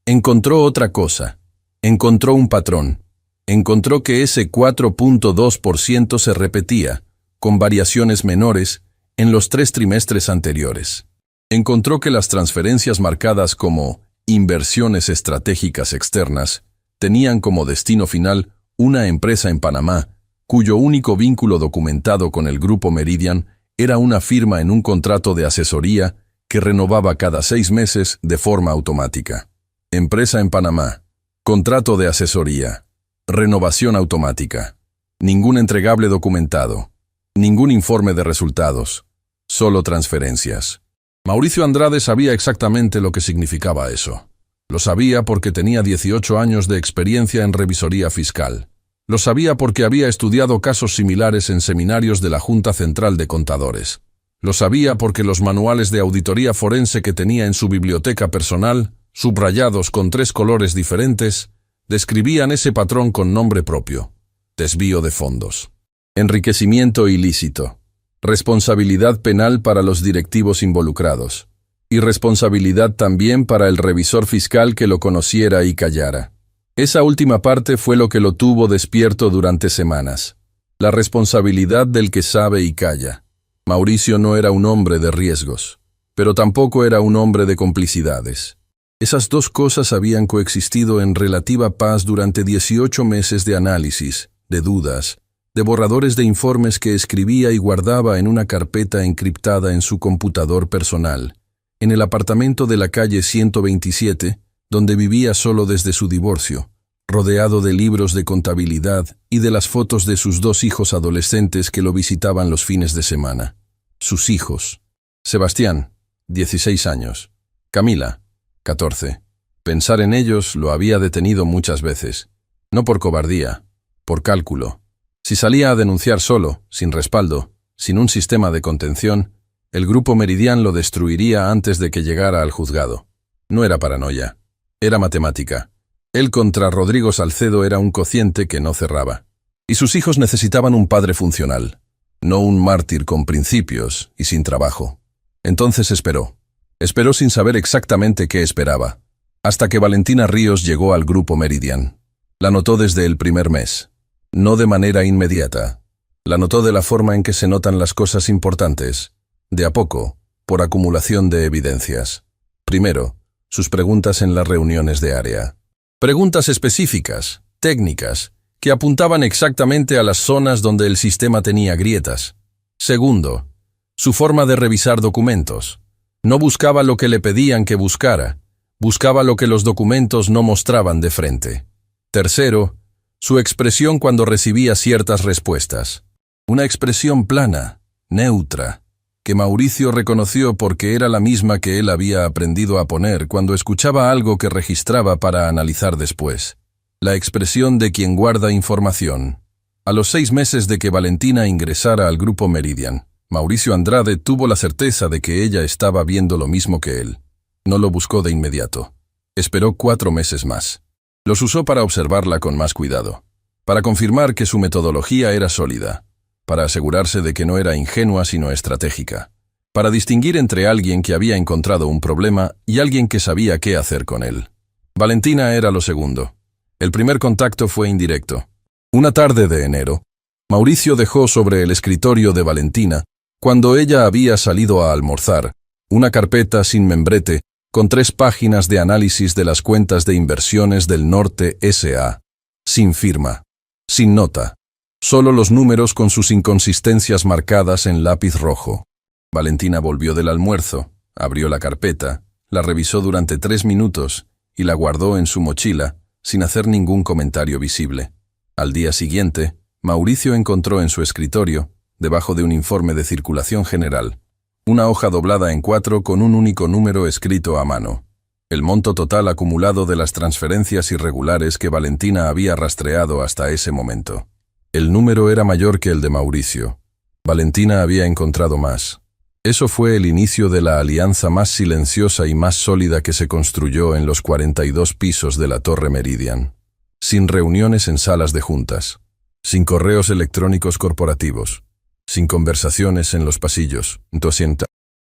Encontró otra cosa. Encontró un patrón. Encontró que ese 4.2% se repetía, con variaciones menores, en los 3 trimestres anteriores. Encontró que las transferencias marcadas como inversiones estratégicas externas tenían como destino final una empresa en Panamá, cuyo único vínculo documentado con el Grupo Meridian era una firma en un contrato de asesoría que renovaba cada 6 meses de forma automática. Empresa en Panamá. Contrato de asesoría. Renovación automática. Ningún entregable documentado. Ningún informe de resultados. Solo transferencias. Mauricio Andrade sabía exactamente lo que significaba eso. Lo sabía porque tenía 18 años de experiencia en revisoría fiscal. Lo sabía porque había estudiado casos similares en seminarios de la Junta Central de Contadores. Lo sabía porque los manuales de auditoría forense que tenía en su biblioteca personal, subrayados con 3 colores diferentes, describían ese patrón con nombre propio: desvío de fondos, enriquecimiento ilícito, responsabilidad penal para los directivos involucrados, y responsabilidad también para el revisor fiscal que lo conociera y callara. Esa última parte fue lo que lo tuvo despierto durante semanas. La responsabilidad del que sabe y calla. Mauricio no era un hombre de riesgos, pero tampoco era un hombre de complicidades. Esas 2 cosas habían coexistido en relativa paz durante 18 meses de análisis, de dudas, de borradores de informes que escribía y guardaba en una carpeta encriptada en su computador personal, en el apartamento de la calle 127, donde vivía solo desde su divorcio, rodeado de libros de contabilidad y de las fotos de sus 2 hijos adolescentes que lo visitaban los fines de semana. Sus hijos: Sebastián, 16 años, Camila, 14. Pensar en ellos lo había detenido muchas veces, no por cobardía, por cálculo. Si salía a denunciar solo, sin respaldo, sin un sistema de contención, el Grupo Meridian lo destruiría antes de que llegara al juzgado. No era paranoia, era matemática. Él contra Rodrigo Salcedo era un cociente que no cerraba. Y sus hijos necesitaban un padre funcional, no un mártir con principios y sin trabajo. Entonces esperó. Esperó sin saber exactamente qué esperaba, hasta que Valentina Ríos llegó al Grupo Meridian. La notó desde el primer mes, no de manera inmediata. La notó de la forma en que se notan las cosas importantes, de a poco, por acumulación de evidencias. Primero, sus preguntas en las reuniones de área. Preguntas específicas, técnicas, que apuntaban exactamente a las zonas donde el sistema tenía grietas. Segundo, su forma de revisar documentos. No buscaba lo que le pedían que buscara, buscaba lo que los documentos no mostraban de frente. Tercero, su expresión cuando recibía ciertas respuestas. Una expresión plana, neutra, que Mauricio reconoció porque era la misma que él había aprendido a poner cuando escuchaba algo que registraba para analizar después. La expresión de quien guarda información. A los 6 meses de que Valentina ingresara al Grupo Meridian, Mauricio Andrade tuvo la certeza de que ella estaba viendo lo mismo que él. No lo buscó de inmediato. Esperó 4 meses más. Los usó para observarla con más cuidado, para confirmar que su metodología era sólida, para asegurarse de que no era ingenua sino estratégica, para distinguir entre alguien que había encontrado un problema y alguien que sabía qué hacer con él. Valentina era lo segundo. El primer contacto fue indirecto. Una tarde de enero, Mauricio dejó sobre el escritorio de Valentina, cuando ella había salido a almorzar, una carpeta sin membrete con 3 páginas de análisis de las cuentas de inversiones del Norte S.A., sin firma, sin nota. Solo los números con sus inconsistencias marcadas en lápiz rojo. Valentina volvió del almuerzo, abrió la carpeta, la revisó durante 3 minutos y la guardó en su mochila, sin hacer ningún comentario visible. Al día siguiente, Mauricio encontró en su escritorio, debajo de un informe de circulación general, una hoja doblada en 4 con un único número escrito a mano. El monto total acumulado de las transferencias irregulares que Valentina había rastreado hasta ese momento. El número era mayor que el de Mauricio. Valentina había encontrado más. Eso fue el inicio de la alianza más silenciosa y más sólida que se construyó en los 42 pisos de la Torre Meridian. Sin reuniones en salas de juntas, sin correos electrónicos corporativos, sin conversaciones en los pasillos,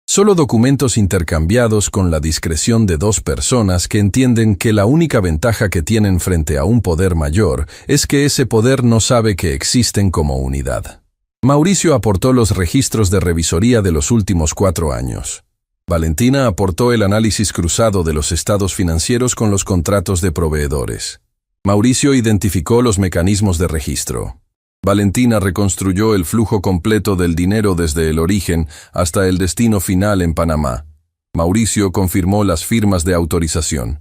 solo documentos intercambiados con la discreción de 2 personas que entienden que la única ventaja que tienen frente a un poder mayor es que ese poder no sabe que existen como unidad. Mauricio aportó los registros de revisoría de los últimos 4 años. Valentina aportó el análisis cruzado de los estados financieros con los contratos de proveedores. Mauricio identificó los mecanismos de registro. Valentina reconstruyó el flujo completo del dinero desde el origen hasta el destino final en Panamá. Mauricio confirmó las firmas de autorización.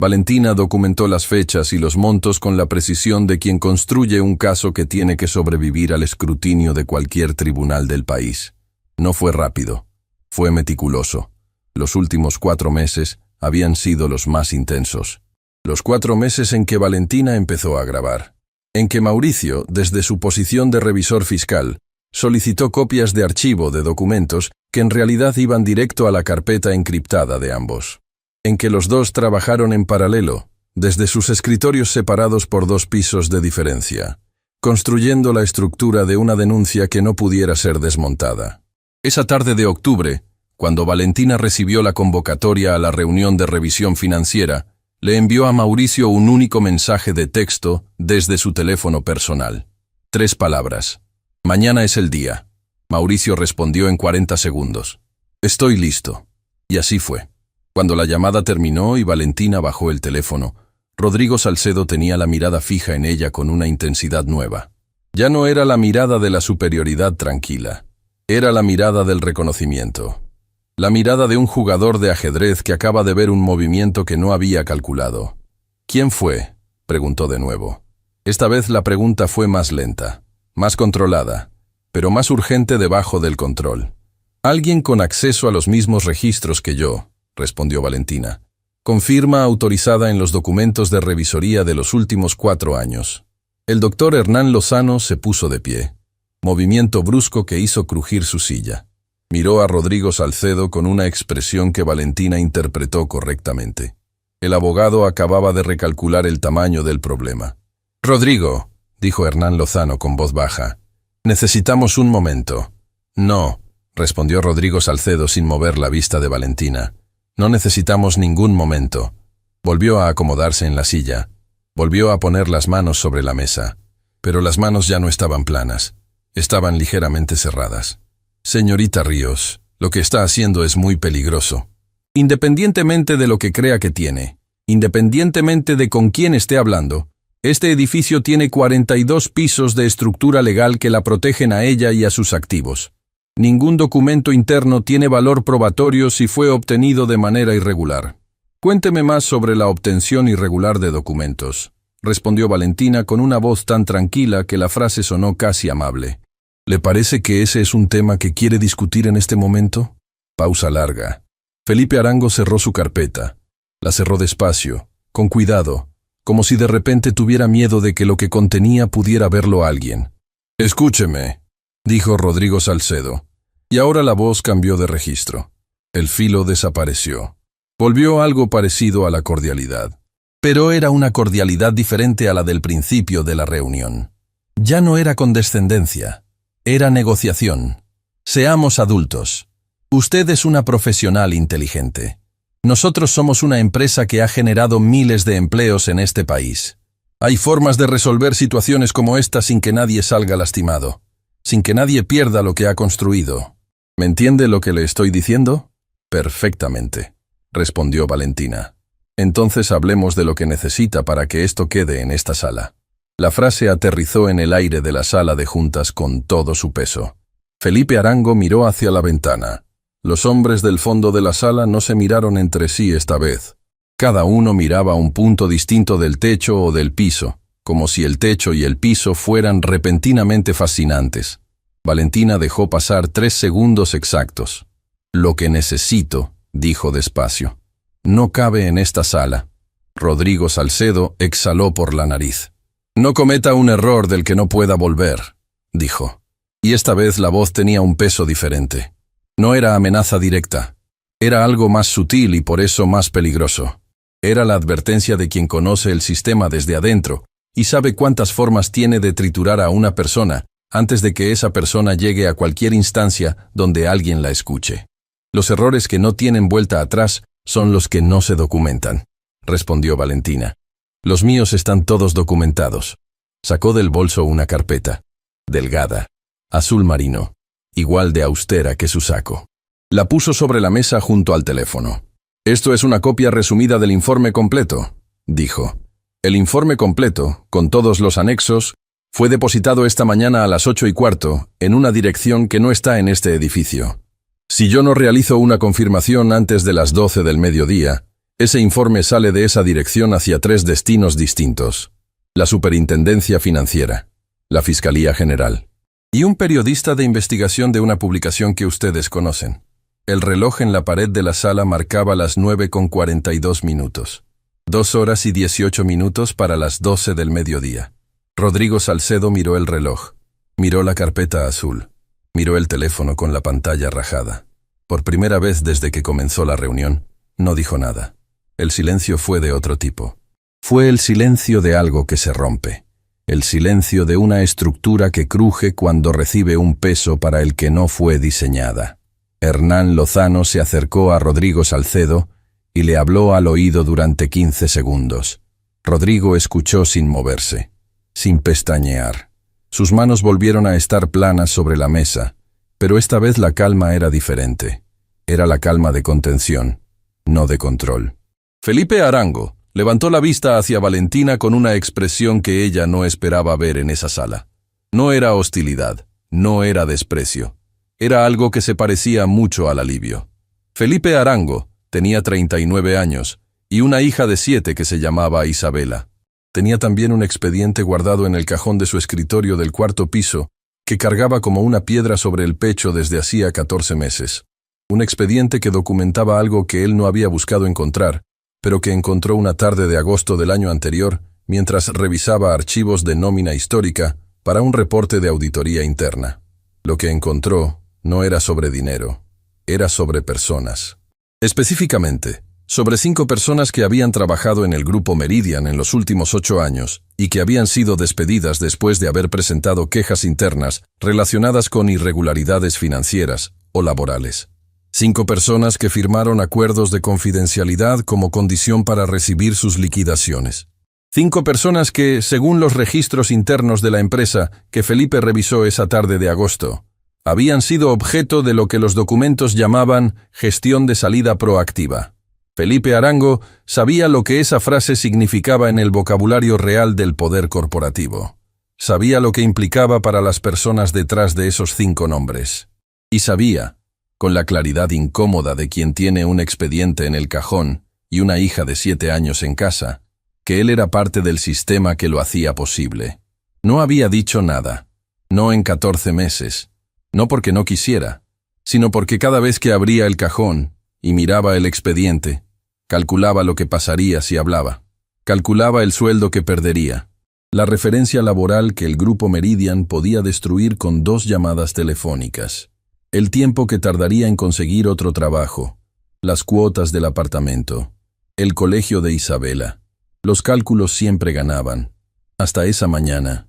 Valentina documentó las fechas y los montos con la precisión de quien construye un caso que tiene que sobrevivir al escrutinio de cualquier tribunal del país. No fue rápido, fue meticuloso. Los últimos 4 meses habían sido los más intensos. Los 4 meses en que Valentina empezó a grabar. En que Mauricio, desde su posición de revisor fiscal, solicitó copias de archivo de documentos que en realidad iban directo a la carpeta encriptada de ambos. En que los dos trabajaron en paralelo, desde sus escritorios separados por 2 pisos de diferencia, construyendo la estructura de una denuncia que no pudiera ser desmontada. Esa tarde de octubre, cuando Valentina recibió la convocatoria a la reunión de revisión financiera, le envió a Mauricio un único mensaje de texto desde su teléfono personal. 3 palabras. Mañana es el día. Mauricio respondió en 40 segundos. Estoy listo. Y así fue. Cuando la llamada terminó y Valentina bajó el teléfono, Rodrigo Salcedo tenía la mirada fija en ella con una intensidad nueva. Ya no era la mirada de la superioridad tranquila. Era la mirada del reconocimiento. La mirada de un jugador de ajedrez que acaba de ver un movimiento que no había calculado. ¿Quién fue?, preguntó de nuevo. Esta vez la pregunta fue más lenta, más controlada, pero más urgente debajo del control. Alguien con acceso a los mismos registros que yo, respondió Valentina. Con firma autorizada en los documentos de revisoría de los últimos 4 años. El doctor Hernán Lozano se puso de pie. Movimiento brusco que hizo crujir su silla. Miró a Rodrigo Salcedo con una expresión que Valentina interpretó correctamente. El abogado acababa de recalcular el tamaño del problema. «Rodrigo», dijo Hernán Lozano con voz baja, «necesitamos un momento». «No», respondió Rodrigo Salcedo sin mover la vista de Valentina. «No necesitamos ningún momento». Volvió a acomodarse en la silla. Volvió a poner las manos sobre la mesa. Pero las manos ya no estaban planas. Estaban ligeramente cerradas. «Señorita Ríos, lo que está haciendo es muy peligroso. Independientemente de lo que crea que tiene, independientemente de con quién esté hablando, este edificio tiene 42 pisos de estructura legal que la protegen a ella y a sus activos. Ningún documento interno tiene valor probatorio si fue obtenido de manera irregular. Cuénteme más sobre la obtención irregular de documentos», respondió Valentina con una voz tan tranquila que la frase sonó casi amable. «¿Le parece que ese es un tema que quiere discutir en este momento?» Pausa larga. Felipe Arango cerró su carpeta. La cerró despacio, con cuidado, como si de repente tuviera miedo de que lo que contenía pudiera verlo alguien. «Escúcheme», dijo Rodrigo Salcedo. Y ahora la voz cambió de registro. El filo desapareció. Volvió algo parecido a la cordialidad. Pero era una cordialidad diferente a la del principio de la reunión. Ya no era condescendencia. Era negociación. Seamos adultos. Usted es una profesional inteligente. Nosotros somos una empresa que ha generado miles de empleos en este país. Hay formas de resolver situaciones como esta sin que nadie salga lastimado, sin que nadie pierda lo que ha construido. ¿Me entiende lo que le estoy diciendo? Perfectamente, respondió Valentina. Entonces hablemos de lo que necesita para que esto quede en esta sala. La frase aterrizó en el aire de la sala de juntas con todo su peso. Felipe Arango miró hacia la ventana. Los hombres del fondo de la sala no se miraron entre sí esta vez. Cada uno miraba un punto distinto del techo o del piso, como si el techo y el piso fueran repentinamente fascinantes. Valentina dejó pasar 3 segundos exactos. «Lo que necesito», dijo despacio. «No cabe en esta sala». Rodrigo Salcedo exhaló por la nariz. «No cometa un error del que no pueda volver», dijo. Y esta vez la voz tenía un peso diferente. No era amenaza directa. Era algo más sutil y por eso más peligroso. Era la advertencia de quien conoce el sistema desde adentro y sabe cuántas formas tiene de triturar a una persona antes de que esa persona llegue a cualquier instancia donde alguien la escuche. Los errores que no tienen vuelta atrás son los que no se documentan, respondió Valentina. Los míos están todos documentados. Sacó del bolso una carpeta, delgada, azul marino, igual de austera que su saco. La puso sobre la mesa junto al teléfono. «Esto es una copia resumida del informe completo», dijo. «El informe completo, con todos los anexos, fue depositado esta mañana a las 8:15 en una dirección que no está en este edificio. Si yo no realizo una confirmación antes de las 12 del mediodía, ese informe sale de esa dirección hacia 3 destinos distintos: la Superintendencia Financiera, la Fiscalía General y un periodista de investigación de una publicación que ustedes conocen. El reloj en la pared de la sala marcaba las 9:42. 2 horas y 18 minutos para las 12 del mediodía. Rodrigo Salcedo miró el reloj, miró la carpeta azul, miró el teléfono con la pantalla rajada. Por primera vez desde que comenzó la reunión, no dijo nada. El silencio fue de otro tipo. Fue el silencio de algo que se rompe. El silencio de una estructura que cruje cuando recibe un peso para el que no fue diseñada. Hernán Lozano se acercó a Rodrigo Salcedo y le habló al oído durante 15 segundos. Rodrigo escuchó sin moverse, sin pestañear. Sus manos volvieron a estar planas sobre la mesa, pero esta vez la calma era diferente. Era la calma de contención, no de control. Felipe Arango levantó la vista hacia Valentina con una expresión que ella no esperaba ver en esa sala. No era hostilidad, no era desprecio. Era algo que se parecía mucho al alivio. Felipe Arango tenía 39 años y una hija de 7 que se llamaba Isabela. Tenía también un expediente guardado en el cajón de su escritorio del 4º piso que cargaba como una piedra sobre el pecho desde hacía 14 meses. Un expediente que documentaba algo que él no había buscado encontrar, pero que encontró una tarde de agosto del año anterior mientras revisaba archivos de nómina histórica para un reporte de auditoría interna. Lo que encontró no era sobre dinero, era sobre personas. Específicamente, sobre 5 personas que habían trabajado en el Grupo Meridian en los últimos 8 años y que habían sido despedidas después de haber presentado quejas internas relacionadas con irregularidades financieras o laborales. 5 personas que firmaron acuerdos de confidencialidad como condición para recibir sus liquidaciones. 5 personas que, según los registros internos de la empresa que Felipe revisó esa tarde de agosto, habían sido objeto de lo que los documentos llamaban gestión de salida proactiva. Felipe Arango sabía lo que esa frase significaba en el vocabulario real del poder corporativo. Sabía lo que implicaba para las personas detrás de esos 5 nombres. Y sabía, con la claridad incómoda de quien tiene un expediente en el cajón y una hija de 7 años en casa, que él era parte del sistema que lo hacía posible. No había dicho nada, no en 14 meses, no porque no quisiera, sino porque cada vez que abría el cajón y miraba el expediente, calculaba lo que pasaría si hablaba, calculaba el sueldo que perdería, la referencia laboral que el Grupo Meridian podía destruir con 2 llamadas telefónicas, el tiempo que tardaría en conseguir otro trabajo, las cuotas del apartamento, el colegio de Isabela. Los cálculos siempre ganaban. Hasta esa mañana,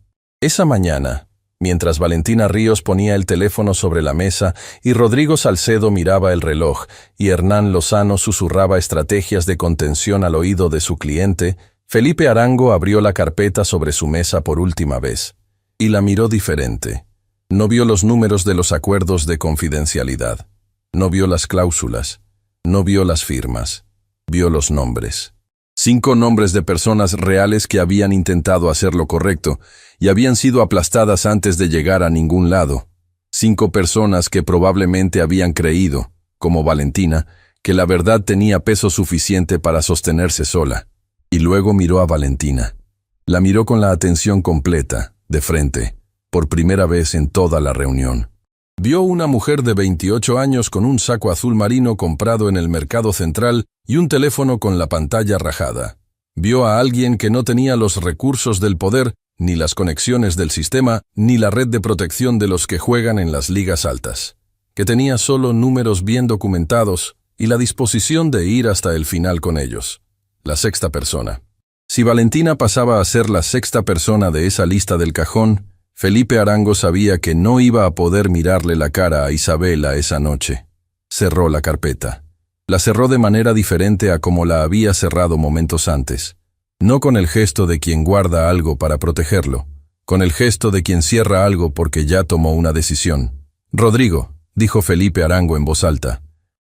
mientras Valentina Ríos ponía el teléfono sobre la mesa y Rodrigo Salcedo miraba el reloj y Hernán Lozano susurraba estrategias de contención al oído de su cliente, Felipe Arango abrió la carpeta sobre su mesa por última vez y la miró diferente. No vio los números de los acuerdos de confidencialidad, no vio las cláusulas, no vio las firmas, vio los nombres. 5 nombres de personas reales que habían intentado hacer lo correcto y habían sido aplastadas antes de llegar a ningún lado. 5 personas que probablemente habían creído, como Valentina, que la verdad tenía peso suficiente para sostenerse sola. Y luego miró a Valentina. La miró con la atención completa, de frente, por primera vez en toda la reunión. Vio una mujer de 28 años con un saco azul marino comprado en el Mercado Central y un teléfono con la pantalla rajada. Vio a alguien que no tenía los recursos del poder, ni las conexiones del sistema, ni la red de protección de los que juegan en las ligas altas. Que tenía solo números bien documentados y la disposición de ir hasta el final con ellos. La 6ª persona. Si Valentina pasaba a ser la 6ª persona de esa lista del cajón, Felipe Arango sabía que no iba a poder mirarle la cara a Isabela esa noche. Cerró la carpeta. La cerró de manera diferente a como la había cerrado momentos antes. No con el gesto de quien guarda algo para protegerlo, con el gesto de quien cierra algo porque ya tomó una decisión. «Rodrigo», dijo Felipe Arango en voz alta.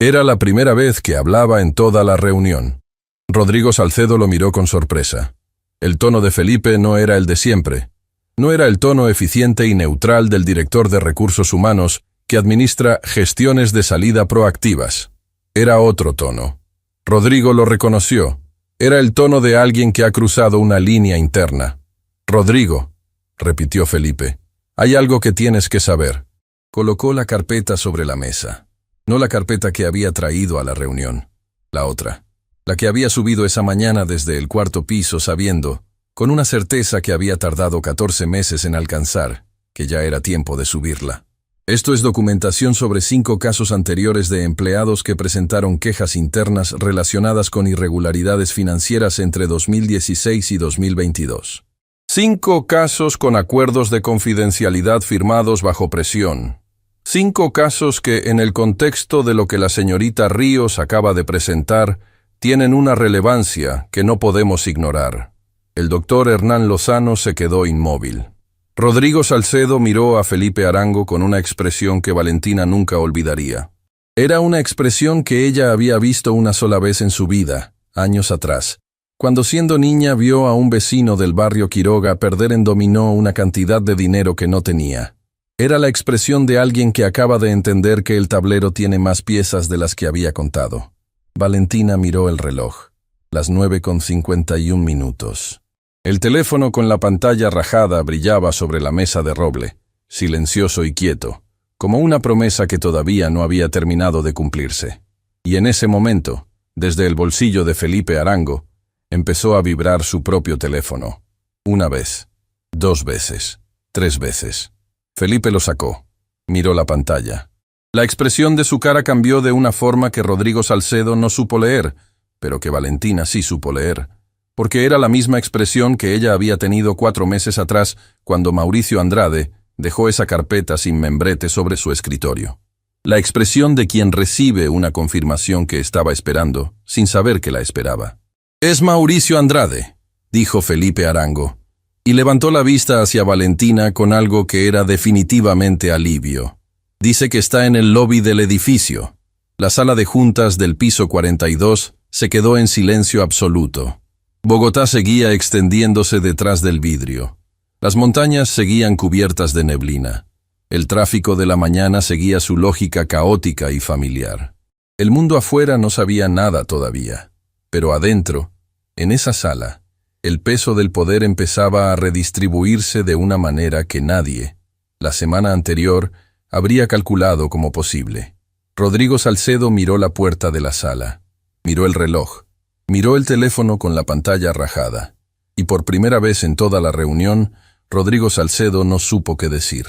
Era la primera vez que hablaba en toda la reunión. Rodrigo Salcedo lo miró con sorpresa. El tono de Felipe no era el de siempre. No era el tono eficiente y neutral del director de recursos humanos que administra gestiones de salida proactivas. Era otro tono. Rodrigo lo reconoció. Era el tono de alguien que ha cruzado una línea interna. «Rodrigo», repitió Felipe, «hay algo que tienes que saber». Colocó la carpeta sobre la mesa. No la carpeta que había traído a la reunión. La otra. La que había subido esa mañana desde el cuarto piso sabiendo, con una certeza que había tardado 14 meses en alcanzar, que ya era tiempo de subirla. Esto es documentación sobre 5 casos anteriores de empleados que presentaron quejas internas relacionadas con irregularidades financieras entre 2016 y 2022. 5 casos con acuerdos de confidencialidad firmados bajo presión. 5 casos que, en el contexto de lo que la señorita Ríos acaba de presentar, tienen una relevancia que no podemos ignorar. El doctor Hernán Lozano se quedó inmóvil. Rodrigo Salcedo miró a Felipe Arango con una expresión que Valentina nunca olvidaría. Era una expresión que ella había visto una sola vez en su vida, años atrás, cuando siendo niña vio a un vecino del barrio Quiroga perder en dominó una cantidad de dinero que no tenía. Era la expresión de alguien que acaba de entender que el tablero tiene más piezas de las que había contado. Valentina miró el reloj. Las 9:51. El teléfono con la pantalla rajada brillaba sobre la mesa de roble, silencioso y quieto, como una promesa que todavía no había terminado de cumplirse. Y en ese momento, desde el bolsillo de Felipe Arango, empezó a vibrar su propio teléfono. 1 vez, 2 veces, 3 veces. Felipe lo sacó. Miró la pantalla. La expresión de su cara cambió de una forma que Rodrigo Salcedo no supo leer, pero que Valentina sí supo leer, porque era la misma expresión que ella había tenido 4 meses atrás cuando Mauricio Andrade dejó esa carpeta sin membrete sobre su escritorio. La expresión de quien recibe una confirmación que estaba esperando, sin saber que la esperaba. «Es Mauricio Andrade», dijo Felipe Arango, y levantó la vista hacia Valentina con algo que era definitivamente alivio. «Dice que está en el lobby del edificio». La sala de juntas del piso 42 se quedó en silencio absoluto. Bogotá seguía extendiéndose detrás del vidrio. Las montañas seguían cubiertas de neblina. El tráfico de la mañana seguía su lógica caótica y familiar. El mundo afuera no sabía nada todavía, pero adentro, en esa sala, el peso del poder empezaba a redistribuirse de una manera que nadie, la semana anterior, habría calculado como posible. Rodrigo Salcedo miró la puerta de la sala, miró el reloj, miró el teléfono con la pantalla rajada, y por primera vez en toda la reunión, Rodrigo Salcedo no supo qué decir.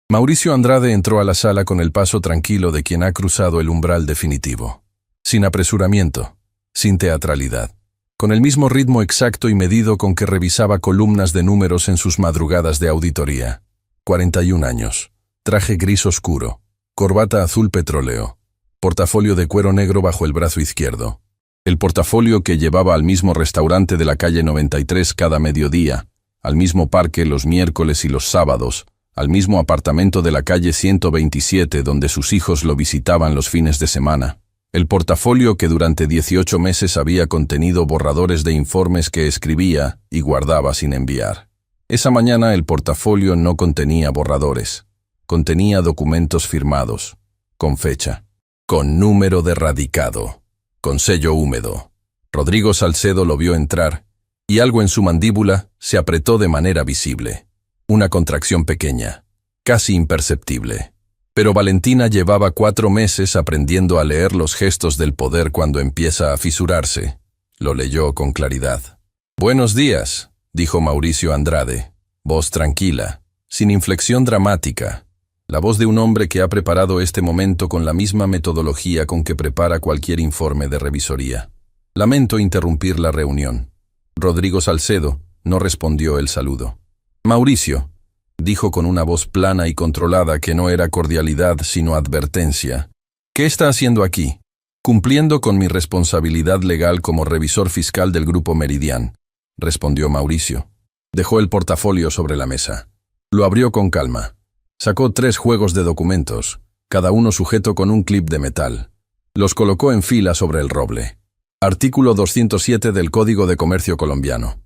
Mauricio Andrade entró a la sala con el paso tranquilo de quien ha cruzado el umbral definitivo. Sin apresuramiento, sin teatralidad, con el mismo ritmo exacto y medido con que revisaba columnas de números en sus madrugadas de auditoría. 41 años, traje gris oscuro, corbata azul petróleo, portafolio de cuero negro bajo el brazo izquierdo. El portafolio que llevaba al mismo restaurante de la calle 93 cada mediodía, al mismo parque los miércoles y los sábados, al mismo apartamento de la calle 127 donde sus hijos lo visitaban los fines de semana. El portafolio que durante 18 meses había contenido borradores de informes que escribía y guardaba sin enviar. Esa mañana el portafolio no contenía borradores, contenía documentos firmados, con fecha, con número de radicado, con sello húmedo. Rodrigo Salcedo lo vio entrar, y algo en su mandíbula se apretó de manera visible. Una contracción pequeña, casi imperceptible. Pero Valentina llevaba 4 meses aprendiendo a leer los gestos del poder cuando empieza a fisurarse. Lo leyó con claridad. «Buenos días», dijo Mauricio Andrade, voz tranquila, sin inflexión dramática. La voz de un hombre que ha preparado este momento con la misma metodología con que prepara cualquier informe de revisoría. Lamento interrumpir la reunión. Rodrigo Salcedo no respondió el saludo. «Mauricio», dijo con una voz plana y controlada que no era cordialidad sino advertencia. «¿Qué está haciendo aquí?» «Cumpliendo con mi responsabilidad legal como revisor fiscal del Grupo Meridian», respondió Mauricio. Dejó el portafolio sobre la mesa. Lo abrió con calma. Sacó 3 juegos de documentos, cada uno sujeto con un clip de metal. Los colocó en fila sobre el roble. Artículo 207 del Código de Comercio Colombiano.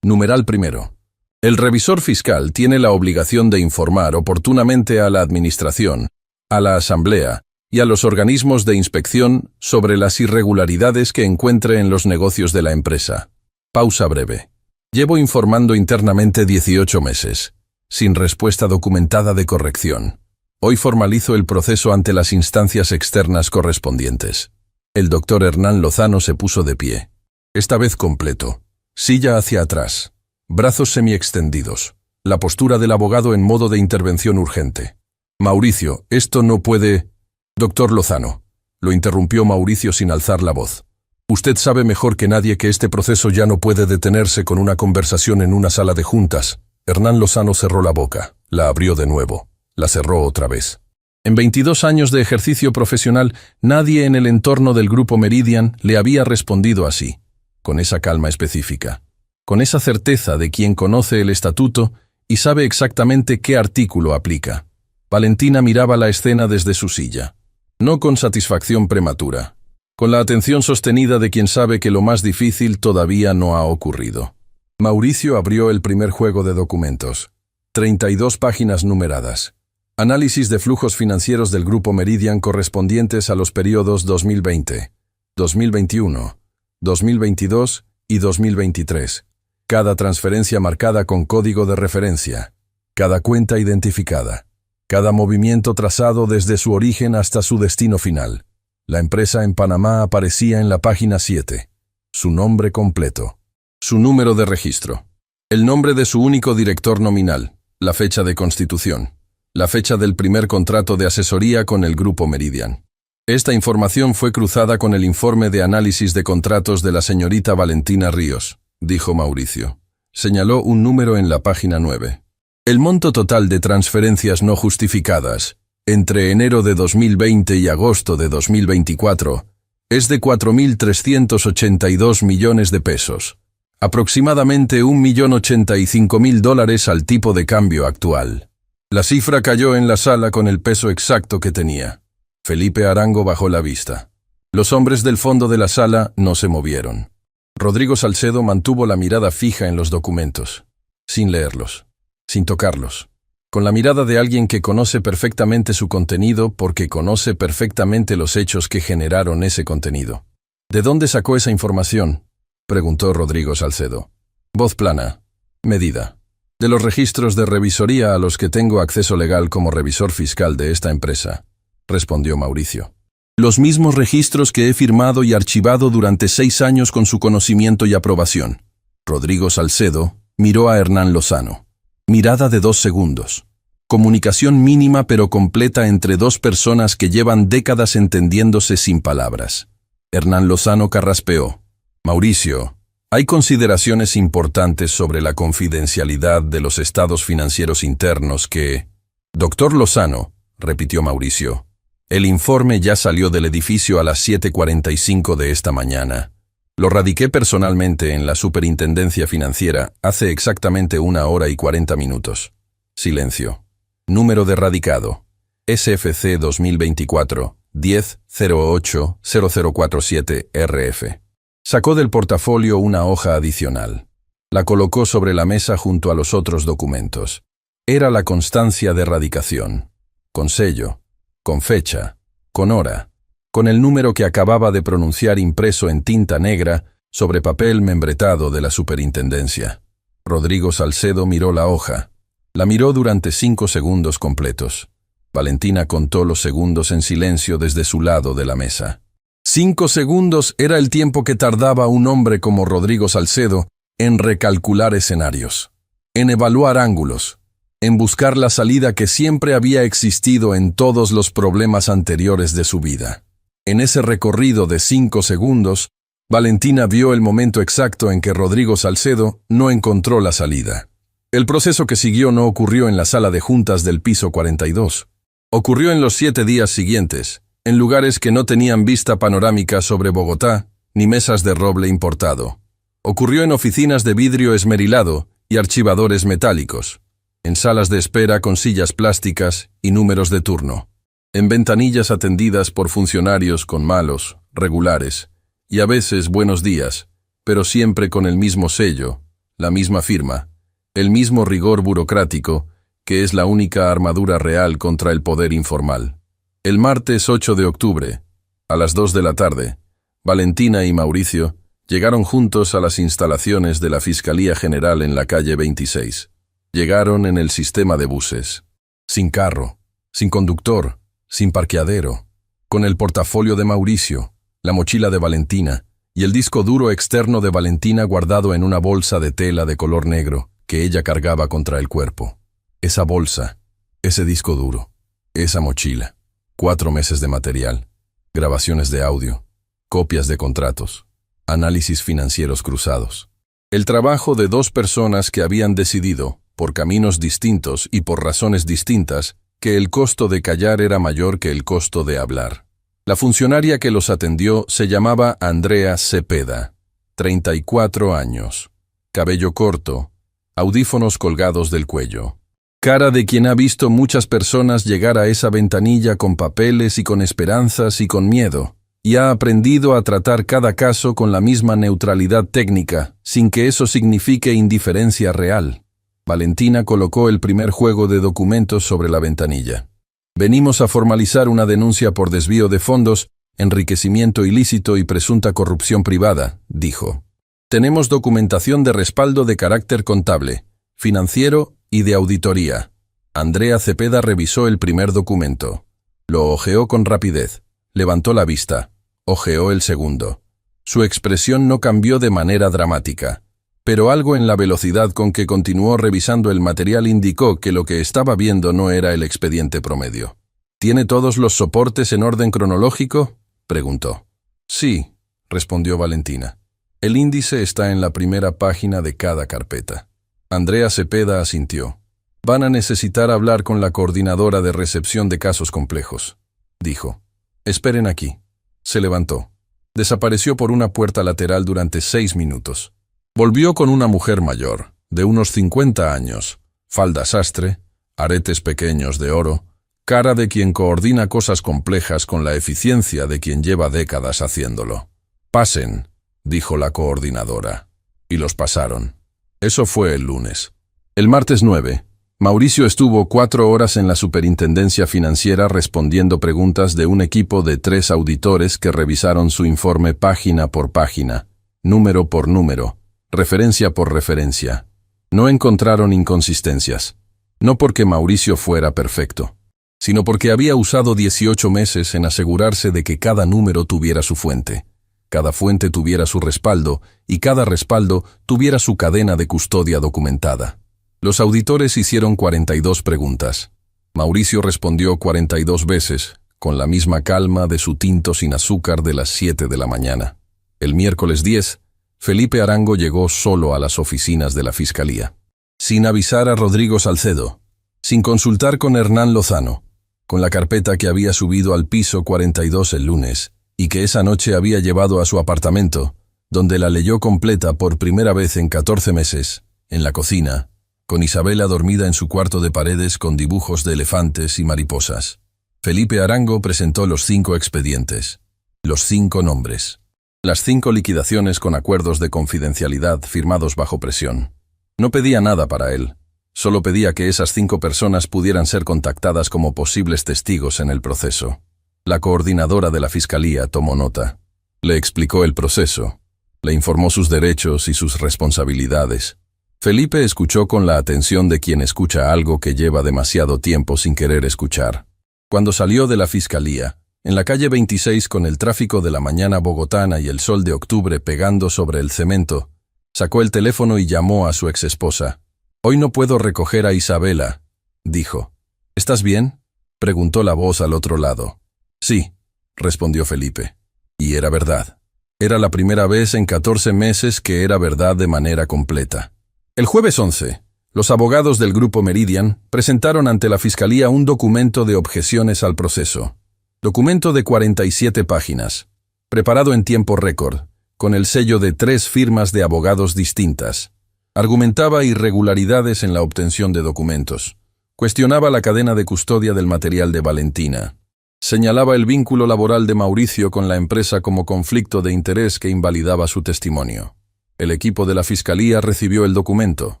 Numeral primero. El revisor fiscal tiene la obligación de informar oportunamente a la Administración a la Asamblea y a los organismos de inspección sobre las irregularidades que encuentre en los negocios de la empresa. Pausa breve. Llevo informando internamente 18 meses, sin respuesta documentada de corrección. Hoy formalizo el proceso ante las instancias externas correspondientes. El doctor Hernán Lozano se puso de pie. Esta vez completo. Silla hacia atrás. Brazos semiextendidos. La postura del abogado en modo de intervención urgente. Mauricio, esto no puede... Doctor Lozano. Lo interrumpió Mauricio sin alzar la voz. Usted sabe mejor que nadie que este proceso ya no puede detenerse con una conversación en una sala de juntas. Hernán Lozano cerró la boca, la abrió de nuevo, la cerró otra vez. En 22 años de ejercicio profesional, nadie en el entorno del Grupo Meridian le había respondido así, con esa calma específica, con esa certeza de quien conoce el estatuto y sabe exactamente qué artículo aplica. Valentina miraba la escena desde su silla, no con satisfacción prematura, con la atención sostenida de quien sabe que lo más difícil todavía no ha ocurrido. Mauricio abrió el primer juego de documentos. 32 páginas numeradas. Análisis de flujos financieros del Grupo Meridian correspondientes a los periodos 2020, 2021, 2022 y 2023. Cada transferencia marcada con código de referencia. Cada cuenta identificada. Cada movimiento trazado desde su origen hasta su destino final. La empresa en Panamá aparecía en la página 7. Su nombre completo. Su número de registro. El nombre de su único director nominal. La fecha de constitución. La fecha del primer contrato de asesoría con el Grupo Meridian. Esta información fue cruzada con el informe de análisis de contratos de la señorita Valentina Ríos, dijo Mauricio. Señaló un número en la página 9. El monto total de transferencias no justificadas, entre enero de 2020 y agosto de 2024, es de 4.382 millones de pesos, aproximadamente $1.085.000 al tipo de cambio actual. La cifra cayó en la sala con el peso exacto que tenía. Felipe Arango bajó la vista. Los hombres del fondo de la sala no se movieron. Rodrigo Salcedo mantuvo la mirada fija en los documentos, sin leerlos, sin tocarlos. Con la mirada de alguien que conoce perfectamente su contenido porque conoce perfectamente los hechos que generaron ese contenido. ¿De dónde sacó esa información?, preguntó Rodrigo Salcedo. Voz plana. Medida. De los registros de revisoría a los que tengo acceso legal como revisor fiscal de esta empresa, respondió Mauricio. Los mismos registros que he firmado y archivado durante 6 años con su conocimiento y aprobación. Rodrigo Salcedo miró a Hernán Lozano. Mirada de 2 segundos. Comunicación mínima pero completa entre dos personas que llevan décadas entendiéndose sin palabras. Hernán Lozano carraspeó. Mauricio, hay consideraciones importantes sobre la confidencialidad de los estados financieros internos que... Doctor Lozano, repitió Mauricio. El informe ya salió del edificio a las 7:45 de esta mañana. Lo radiqué personalmente en la Superintendencia Financiera hace exactamente 1 hora y 40 minutos. Silencio. Número de radicado. SFC 2024-10-08-0047 RF. Sacó del portafolio una hoja adicional. La colocó sobre la mesa junto a los otros documentos. Era la constancia de radicación. Con sello. Con fecha. Con hora. Con el número que acababa de pronunciar impreso en tinta negra sobre papel membretado de la superintendencia. Rodrigo Salcedo miró la hoja. La miró durante 5 segundos completos. Valentina contó los segundos en silencio desde su lado de la mesa. 5 segundos era el tiempo que tardaba un hombre como Rodrigo Salcedo en recalcular escenarios, en evaluar ángulos, en buscar la salida que siempre había existido en todos los problemas anteriores de su vida. En ese recorrido de 5 segundos, Valentina vio el momento exacto en que Rodrigo Salcedo no encontró la salida. El proceso que siguió no ocurrió en la sala de juntas del piso 42. Ocurrió en los 7 días siguientes, en lugares que no tenían vista panorámica sobre Bogotá, ni mesas de roble importado. Ocurrió en oficinas de vidrio esmerilado y archivadores metálicos, en salas de espera con sillas plásticas y números de turno, en ventanillas atendidas por funcionarios con malos, regulares, y a veces buenos días, pero siempre con el mismo sello, la misma firma, el mismo rigor burocrático, que es la única armadura real contra el poder informal. El martes 8 de octubre, a las 2 de la tarde, Valentina y Mauricio llegaron juntos a las instalaciones de la Fiscalía General en la calle 26. Llegaron en el sistema de buses. Sin carro, sin conductor, sin parqueadero, con el portafolio de Mauricio, la mochila de Valentina y el disco duro externo de Valentina guardado en una bolsa de tela de color negro que ella cargaba contra el cuerpo. Esa bolsa, ese disco duro, esa mochila, 4 meses de material, grabaciones de audio, copias de contratos, análisis financieros cruzados. El trabajo de 2 personas que habían decidido, por caminos distintos y por razones distintas, que el costo de callar era mayor que el costo de hablar. La funcionaria que los atendió se llamaba Andrea Cepeda, 34 años, cabello corto, audífonos colgados del cuello. Cara de quien ha visto muchas personas llegar a esa ventanilla con papeles y con esperanzas y con miedo, y ha aprendido a tratar cada caso con la misma neutralidad técnica, sin que eso signifique indiferencia real. Valentina colocó el primer juego de documentos sobre la ventanilla. Venimos a formalizar una denuncia por desvío de fondos, enriquecimiento ilícito y presunta corrupción privada, dijo. Tenemos documentación de respaldo de carácter contable, financiero y de auditoría. Andrea Cepeda revisó el primer documento. Lo hojeó con rapidez. Levantó la vista. Hojeó el segundo. Su expresión no cambió de manera dramática, pero algo en la velocidad con que continuó revisando el material indicó que lo que estaba viendo no era el expediente promedio. ¿Tiene todos los soportes en orden cronológico?, preguntó. Sí, respondió Valentina. El índice está en la primera página de cada carpeta. Andrea Cepeda asintió. Van a necesitar hablar con la coordinadora de recepción de casos complejos, dijo. Esperen aquí. Se levantó. Desapareció por una puerta lateral durante 6 minutos. Volvió con una mujer mayor, de unos 50 años, falda sastre, aretes pequeños de oro, cara de quien coordina cosas complejas con la eficiencia de quien lleva décadas haciéndolo. Pasen, dijo la coordinadora. Y los pasaron. Eso fue el lunes. El martes 9, Mauricio estuvo 4 horas en la Superintendencia Financiera respondiendo preguntas de un equipo de 3 auditores que revisaron su informe página por página, número por número, referencia por referencia. No encontraron inconsistencias. No porque Mauricio fuera perfecto, sino porque había usado 18 meses en asegurarse de que cada número tuviera su fuente, cada fuente tuviera su respaldo y cada respaldo tuviera su cadena de custodia documentada. Los auditores hicieron 42 preguntas. Mauricio respondió 42 veces, con la misma calma de su tinto sin azúcar de las 7 de la mañana. El miércoles 10, Felipe Arango llegó solo a las oficinas de la Fiscalía. Sin avisar a Rodrigo Salcedo, sin consultar con Hernán Lozano, con la carpeta que había subido al piso 42 el lunes y que esa noche había llevado a su apartamento, donde la leyó completa por primera vez en 14 meses, en la cocina, con Isabela dormida en su cuarto de paredes con dibujos de elefantes y mariposas. Felipe Arango presentó los 5 expedientes, los 5 nombres, las 5 liquidaciones con acuerdos de confidencialidad firmados bajo presión. No pedía nada para él, solo pedía que esas 5 personas pudieran ser contactadas como posibles testigos en el proceso. La coordinadora de la Fiscalía tomó nota. Le explicó el proceso, le informó sus derechos y sus responsabilidades. Felipe escuchó con la atención de quien escucha algo que lleva demasiado tiempo sin querer escuchar. Cuando salió de la Fiscalía, en la calle 26 con el tráfico de la mañana bogotana y el sol de octubre pegando sobre el cemento, sacó el teléfono y llamó a su exesposa. «Hoy no puedo recoger a Isabela», dijo. «¿Estás bien?», preguntó la voz al otro lado. «Sí», respondió Felipe. Y era verdad. Era la primera vez en 14 meses que era verdad de manera completa. El jueves 11, los abogados del Grupo Meridian presentaron ante la Fiscalía un documento de objeciones al proceso. Documento de 47 páginas, preparado en tiempo récord, con el sello de 3 firmas de abogados distintas. Argumentaba irregularidades en la obtención de documentos. Cuestionaba la cadena de custodia del material de Valentina. Señalaba el vínculo laboral de Mauricio con la empresa como conflicto de interés que invalidaba su testimonio. El equipo de la Fiscalía recibió el documento,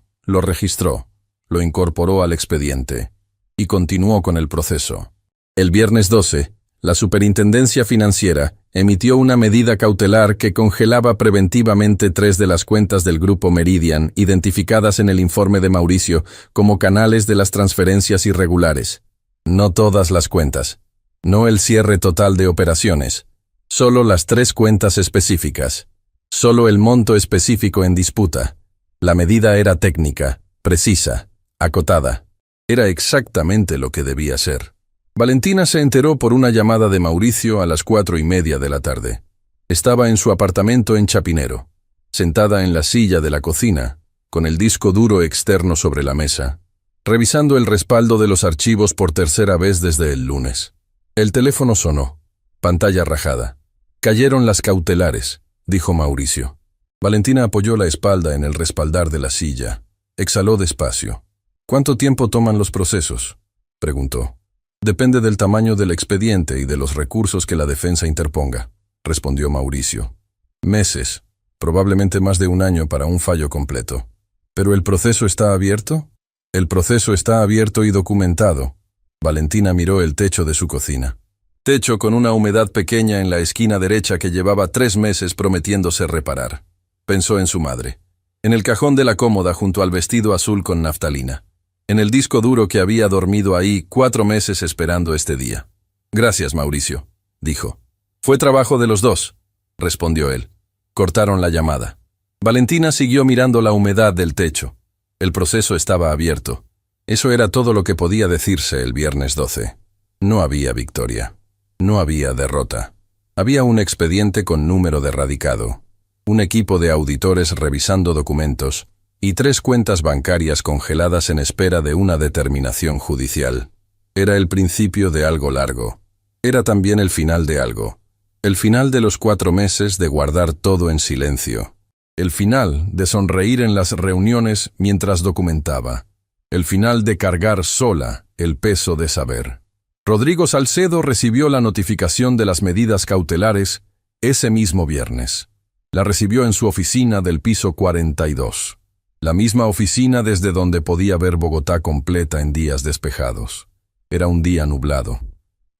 lo registró, lo incorporó al expediente y continuó con el proceso. El viernes 12, la Superintendencia Financiera emitió una medida cautelar que congelaba preventivamente 3 de las cuentas del Grupo Meridian, identificadas en el informe de Mauricio como canales de las transferencias irregulares. No todas las cuentas. No el cierre total de operaciones. Solo las 3 cuentas específicas. Solo el monto específico en disputa. La medida era técnica, precisa, acotada. Era exactamente lo que debía ser. Valentina se enteró por una llamada de Mauricio a las 4:30 de la tarde. Estaba en su apartamento en Chapinero, sentada en la silla de la cocina, con el disco duro externo sobre la mesa, revisando el respaldo de los archivos por tercera vez desde el lunes. El teléfono sonó. Pantalla rajada. Cayeron las cautelares, dijo Mauricio. Valentina apoyó la espalda en el respaldar de la silla. Exhaló despacio. ¿Cuánto tiempo toman los procesos?, preguntó. Depende del tamaño del expediente y de los recursos que la defensa interponga, respondió Mauricio. Meses, probablemente más de 1 año para un fallo completo. ¿Pero el proceso está abierto? El proceso está abierto y documentado. Valentina miró el techo de su cocina. Techo con una humedad pequeña en la esquina derecha que llevaba 3 meses prometiéndose reparar. Pensó en su madre. En el cajón de la cómoda junto al vestido azul con naftalina. En el disco duro que había dormido ahí 4 meses esperando este día. Gracias, Mauricio, dijo. Fue trabajo de los 2, respondió él. Cortaron la llamada. Valentina siguió mirando la humedad del techo. El proceso estaba abierto. Eso era todo lo que podía decirse el viernes 12. No había victoria. No había derrota. Había un expediente con número de radicado, un equipo de auditores revisando documentos y 3 cuentas bancarias congeladas en espera de una determinación judicial. Era el principio de algo largo. Era también el final de algo. El final de los 4 meses de guardar todo en silencio. El final de sonreír en las reuniones mientras documentaba. El final de cargar sola el peso de saber. Rodrigo Salcedo recibió la notificación de las medidas cautelares ese mismo viernes. La recibió en su oficina del piso 42. La misma oficina desde donde podía ver Bogotá completa en días despejados. Era un día nublado.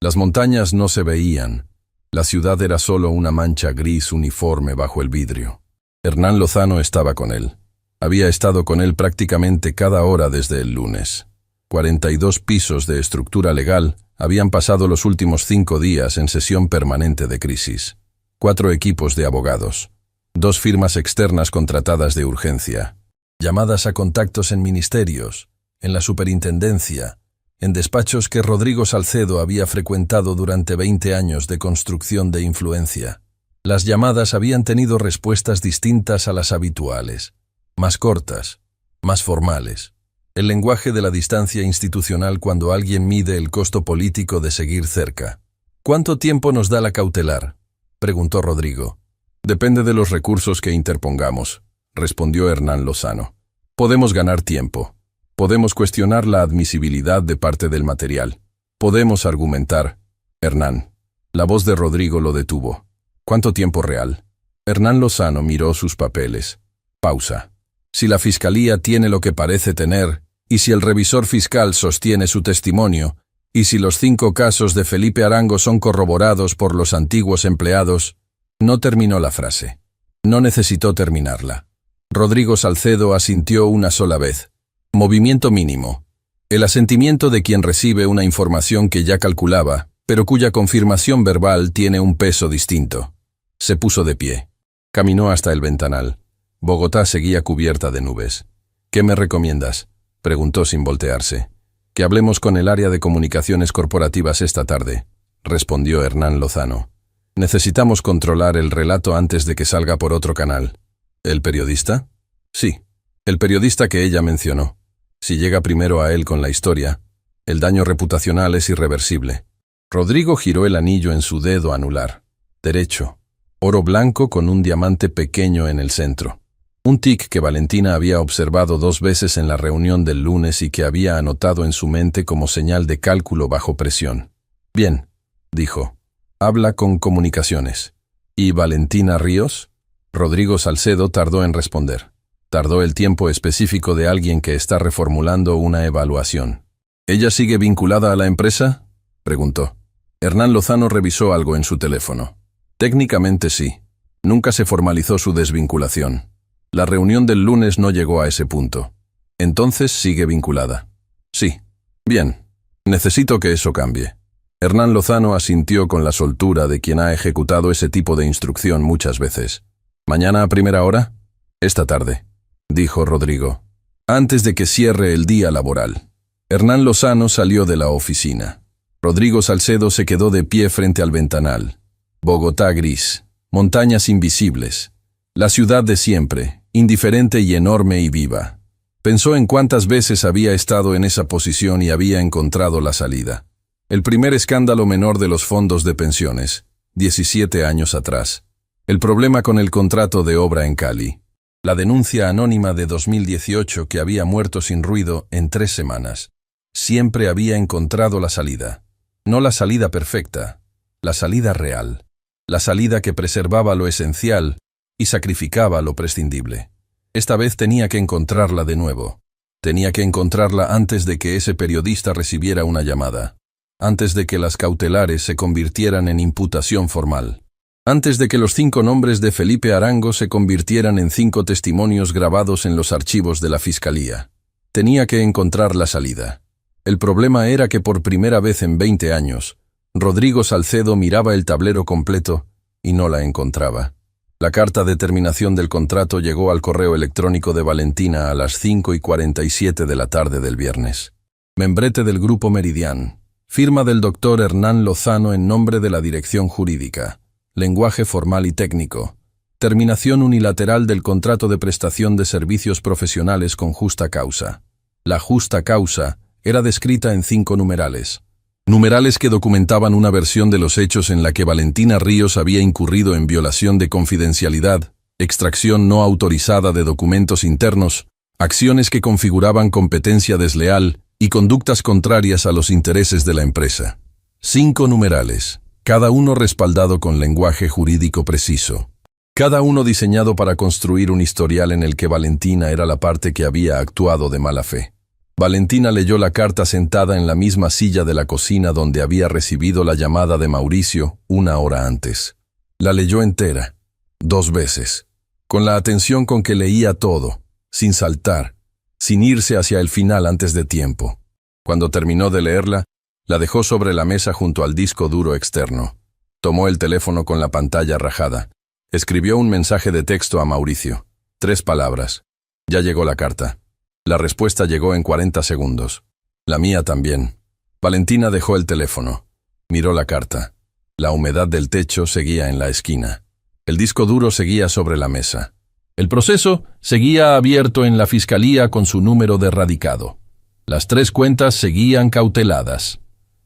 Las montañas no se veían. La ciudad era solo una mancha gris uniforme bajo el vidrio. Hernán Lozano estaba con él. Había estado con él prácticamente cada hora desde el lunes. 42 pisos de estructura legal habían pasado los últimos 5 días en sesión permanente de crisis. 4 equipos de abogados. 2 firmas externas contratadas de urgencia. Llamadas a contactos en ministerios, en la superintendencia, en despachos que Rodrigo Salcedo había frecuentado durante 20 años de construcción de influencia. Las llamadas habían tenido respuestas distintas a las habituales, más cortas, más formales. El lenguaje de la distancia institucional cuando alguien mide el costo político de seguir cerca. ¿Cuánto tiempo nos da la cautelar?, preguntó Rodrigo. Depende de los recursos que interpongamos, respondió Hernán Lozano. Podemos ganar tiempo. Podemos cuestionar la admisibilidad de parte del material. Podemos argumentar. Hernán. La voz de Rodrigo lo detuvo. ¿Cuánto tiempo real? Hernán Lozano miró sus papeles. Pausa. Si la fiscalía tiene lo que parece tener, y si el revisor fiscal sostiene su testimonio, y si los 5 casos de Felipe Arango son corroborados por los antiguos empleados. No terminó la frase. No necesitó terminarla. Rodrigo Salcedo asintió una sola vez. Movimiento mínimo. El asentimiento de quien recibe una información que ya calculaba, pero cuya confirmación verbal tiene un peso distinto. Se puso de pie. Caminó hasta el ventanal. Bogotá seguía cubierta de nubes. ¿Qué me recomiendas?, preguntó sin voltearse. Que hablemos con el área de comunicaciones corporativas esta tarde, respondió Hernán Lozano. Necesitamos controlar el relato antes de que salga por otro canal. ¿El periodista? Sí, el periodista que ella mencionó. Si llega primero a él con la historia, el daño reputacional es irreversible. Rodrigo giró el anillo en su dedo anular. Derecho. Oro blanco con un diamante pequeño en el centro. Un tic que Valentina había observado 2 veces en la reunión del lunes y que había anotado en su mente como señal de cálculo bajo presión. Bien, dijo. Habla con comunicaciones. ¿Y Valentina Ríos? Rodrigo Salcedo tardó en responder. Tardó el tiempo específico de alguien que está reformulando una evaluación. ¿Ella sigue vinculada a la empresa?, preguntó. Hernán Lozano revisó algo en su teléfono. Técnicamente sí. Nunca se formalizó su desvinculación. La reunión del lunes no llegó a ese punto. Entonces sigue vinculada. Sí. Bien. Necesito que eso cambie. Hernán Lozano asintió con la soltura de quien ha ejecutado ese tipo de instrucción muchas veces. ¿Mañana a primera hora? Esta tarde, dijo Rodrigo. Antes de que cierre el día laboral. Hernán Lozano salió de la oficina. Rodrigo Salcedo se quedó de pie frente al ventanal. Bogotá gris, montañas invisibles. La ciudad de siempre, indiferente y enorme y viva. Pensó en cuántas veces había estado en esa posición y había encontrado la salida. El primer escándalo menor de los fondos de pensiones, 17 años atrás. El problema con el contrato de obra en Cali. La denuncia anónima de 2018 que había muerto sin ruido en 3 semanas. Siempre había encontrado la salida. No la salida perfecta, la salida real. La salida que preservaba lo esencial y sacrificaba lo prescindible. Esta vez tenía que encontrarla de nuevo. Tenía que encontrarla antes de que ese periodista recibiera una llamada. Antes de que las cautelares se convirtieran en imputación formal. Antes de que los 5 nombres de Felipe Arango se convirtieran en 5 testimonios grabados en los archivos de la Fiscalía. Tenía que encontrar la salida. El problema era que por primera vez en 20 años, Rodrigo Salcedo miraba el tablero completo y no la encontraba. La carta de terminación del contrato llegó al correo electrónico de Valentina a las 5:47 de la tarde del viernes. Membrete del Grupo Meridian. Firma del doctor Hernán Lozano en nombre de la Dirección Jurídica. Lenguaje formal y técnico. Terminación unilateral del contrato de prestación de servicios profesionales con justa causa. La justa causa era descrita en 5 numerales. Numerales que documentaban una versión de los hechos en la que Valentina Ríos había incurrido en violación de confidencialidad, extracción no autorizada de documentos internos, acciones que configuraban competencia desleal y conductas contrarias a los intereses de la empresa. 5 numerales, cada uno respaldado con lenguaje jurídico preciso. Cada uno diseñado para construir un historial en el que Valentina era la parte que había actuado de mala fe. Valentina leyó la carta sentada en la misma silla de la cocina donde había recibido la llamada de Mauricio 1 hora antes. La leyó entera, 2 veces, con la atención con que leía todo, sin saltar, sin irse hacia el final antes de tiempo. Cuando terminó de leerla, la dejó sobre la mesa junto al disco duro externo. Tomó el teléfono con la pantalla rajada. Escribió un mensaje de texto a Mauricio. 3 palabras. Ya llegó la carta. La respuesta llegó en 40 segundos. La mía también. Valentina dejó el teléfono. Miró la carta. La humedad del techo seguía en la esquina. El disco duro seguía sobre la mesa. El proceso seguía abierto en la Fiscalía con su número de radicado. Las 3 cuentas seguían cauteladas.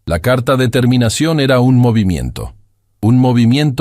La carta de terminación era un movimiento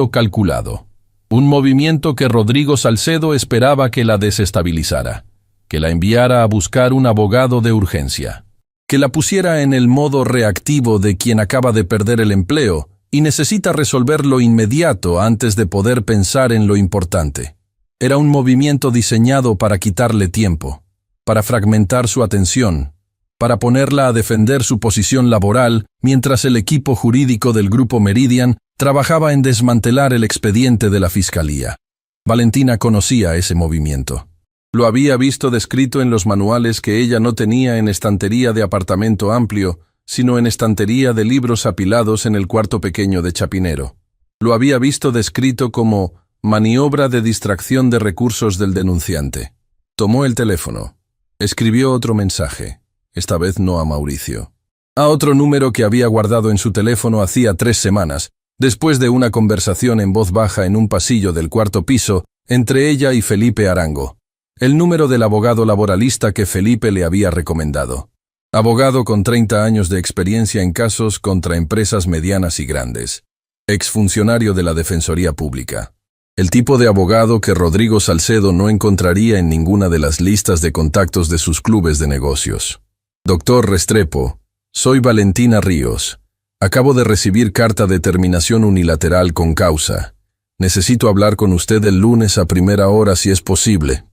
calculado. Un movimiento que Rodrigo Salcedo esperaba que la desestabilizara. Que la enviara a buscar un abogado de urgencia, que la pusiera en el modo reactivo de quien acaba de perder el empleo y necesita resolver lo inmediato antes de poder pensar en lo importante. Era un movimiento diseñado para quitarle tiempo, para fragmentar su atención, para ponerla a defender su posición laboral mientras el equipo jurídico del Grupo Meridian trabajaba en desmantelar el expediente de la Fiscalía. Valentina conocía ese movimiento. Lo había visto descrito en los manuales que ella no tenía en estantería de apartamento amplio, sino en estantería de libros apilados en el cuarto pequeño de Chapinero. Lo había visto descrito como maniobra de distracción de recursos del denunciante. Tomó el teléfono. Escribió otro mensaje, esta vez no a Mauricio. A otro número que había guardado en su teléfono hacía 3 semanas, después de una conversación en voz baja en un pasillo del 4º piso entre ella y Felipe Arango. El número del abogado laboralista que Felipe le había recomendado. Abogado con 30 años de experiencia en casos contra empresas medianas y grandes. Exfuncionario de la Defensoría Pública. El tipo de abogado que Rodrigo Salcedo no encontraría en ninguna de las listas de contactos de sus clubes de negocios. Doctor Restrepo, soy Valentina Ríos. Acabo de recibir carta de terminación unilateral con causa. Necesito hablar con usted el lunes a primera hora si es posible.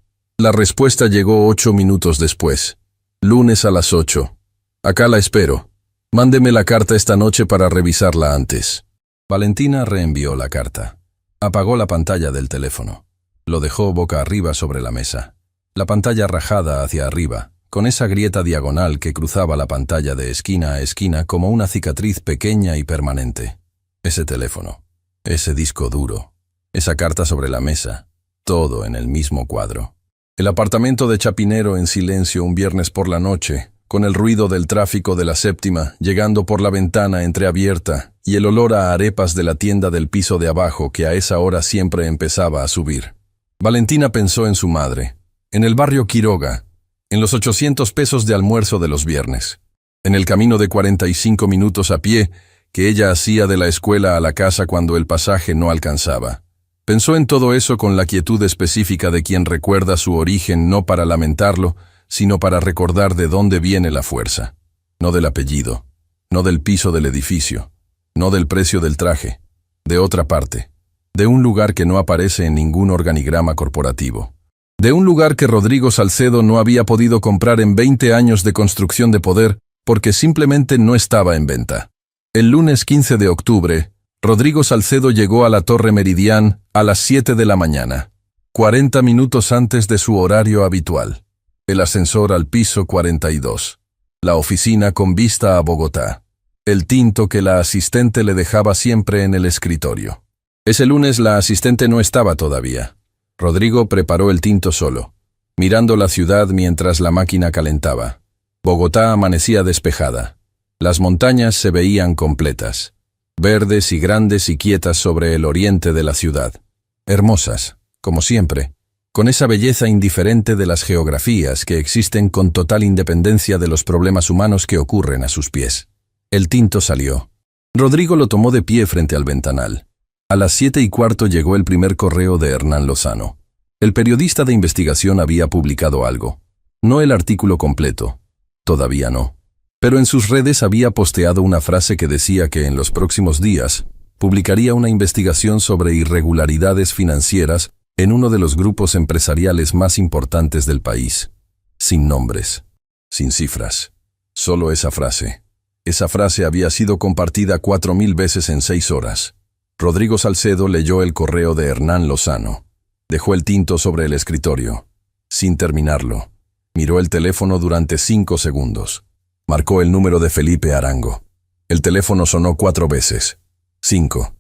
La respuesta llegó 8 minutos después. Lunes a las 8. Acá la espero. Mándeme la carta esta noche para revisarla antes. Valentina reenvió la carta. Apagó la pantalla del teléfono. Lo dejó boca arriba sobre la mesa. La pantalla rajada hacia arriba, con esa grieta diagonal que cruzaba la pantalla de esquina a esquina como una cicatriz pequeña y permanente. Ese teléfono, ese disco duro, esa carta sobre la mesa, todo en el mismo cuadro. El apartamento de Chapinero en silencio un viernes por la noche, con el ruido del tráfico de la séptima llegando por la ventana entreabierta y el olor a arepas de la tienda del piso de abajo que a esa hora siempre empezaba a subir. Valentina pensó en su madre, en el barrio Quiroga, en los 800 pesos de almuerzo de los viernes, en el camino de 45 minutos a pie que ella hacía de la escuela a la casa cuando el pasaje no alcanzaba. Pensó en todo eso con la quietud específica de quien recuerda su origen no para lamentarlo, sino para recordar de dónde viene la fuerza. No del apellido, no del piso del edificio, no del precio del traje, de otra parte, de un lugar que no aparece en ningún organigrama corporativo. De un lugar que Rodrigo Salcedo no había podido comprar en 20 años de construcción de poder porque simplemente no estaba en venta. El lunes 15 de octubre, Rodrigo Salcedo llegó a la Torre Meridian a las 7 de la mañana, 40 minutos antes de su horario habitual. El ascensor al piso 42. La oficina con vista a Bogotá. El tinto que la asistente le dejaba siempre en el escritorio. Ese lunes la asistente no estaba todavía. Rodrigo preparó el tinto solo, mirando la ciudad mientras la máquina calentaba. Bogotá amanecía despejada. Las montañas se veían completas, verdes y grandes y quietas sobre el oriente de la ciudad. Hermosas, como siempre, con esa belleza indiferente de las geografías que existen con total independencia de los problemas humanos que ocurren a sus pies. El tinto salió. Rodrigo lo tomó de pie frente al ventanal. A las 7:15 llegó el primer correo de Hernán Lozano. El periodista de investigación había publicado algo. No el artículo completo. Todavía no. Pero en sus redes había posteado una frase que decía que en los próximos días publicaría una investigación sobre irregularidades financieras en uno de los grupos empresariales más importantes del país. Sin nombres. Sin cifras. Solo esa frase. Esa frase había sido compartida 4000 veces en 6 horas. Rodrigo Salcedo leyó el correo de Hernán Lozano. Dejó el tinto sobre el escritorio. Sin terminarlo, miró el teléfono durante 5 segundos. Marcó el número de Felipe Arango. El teléfono sonó 4 veces. 5.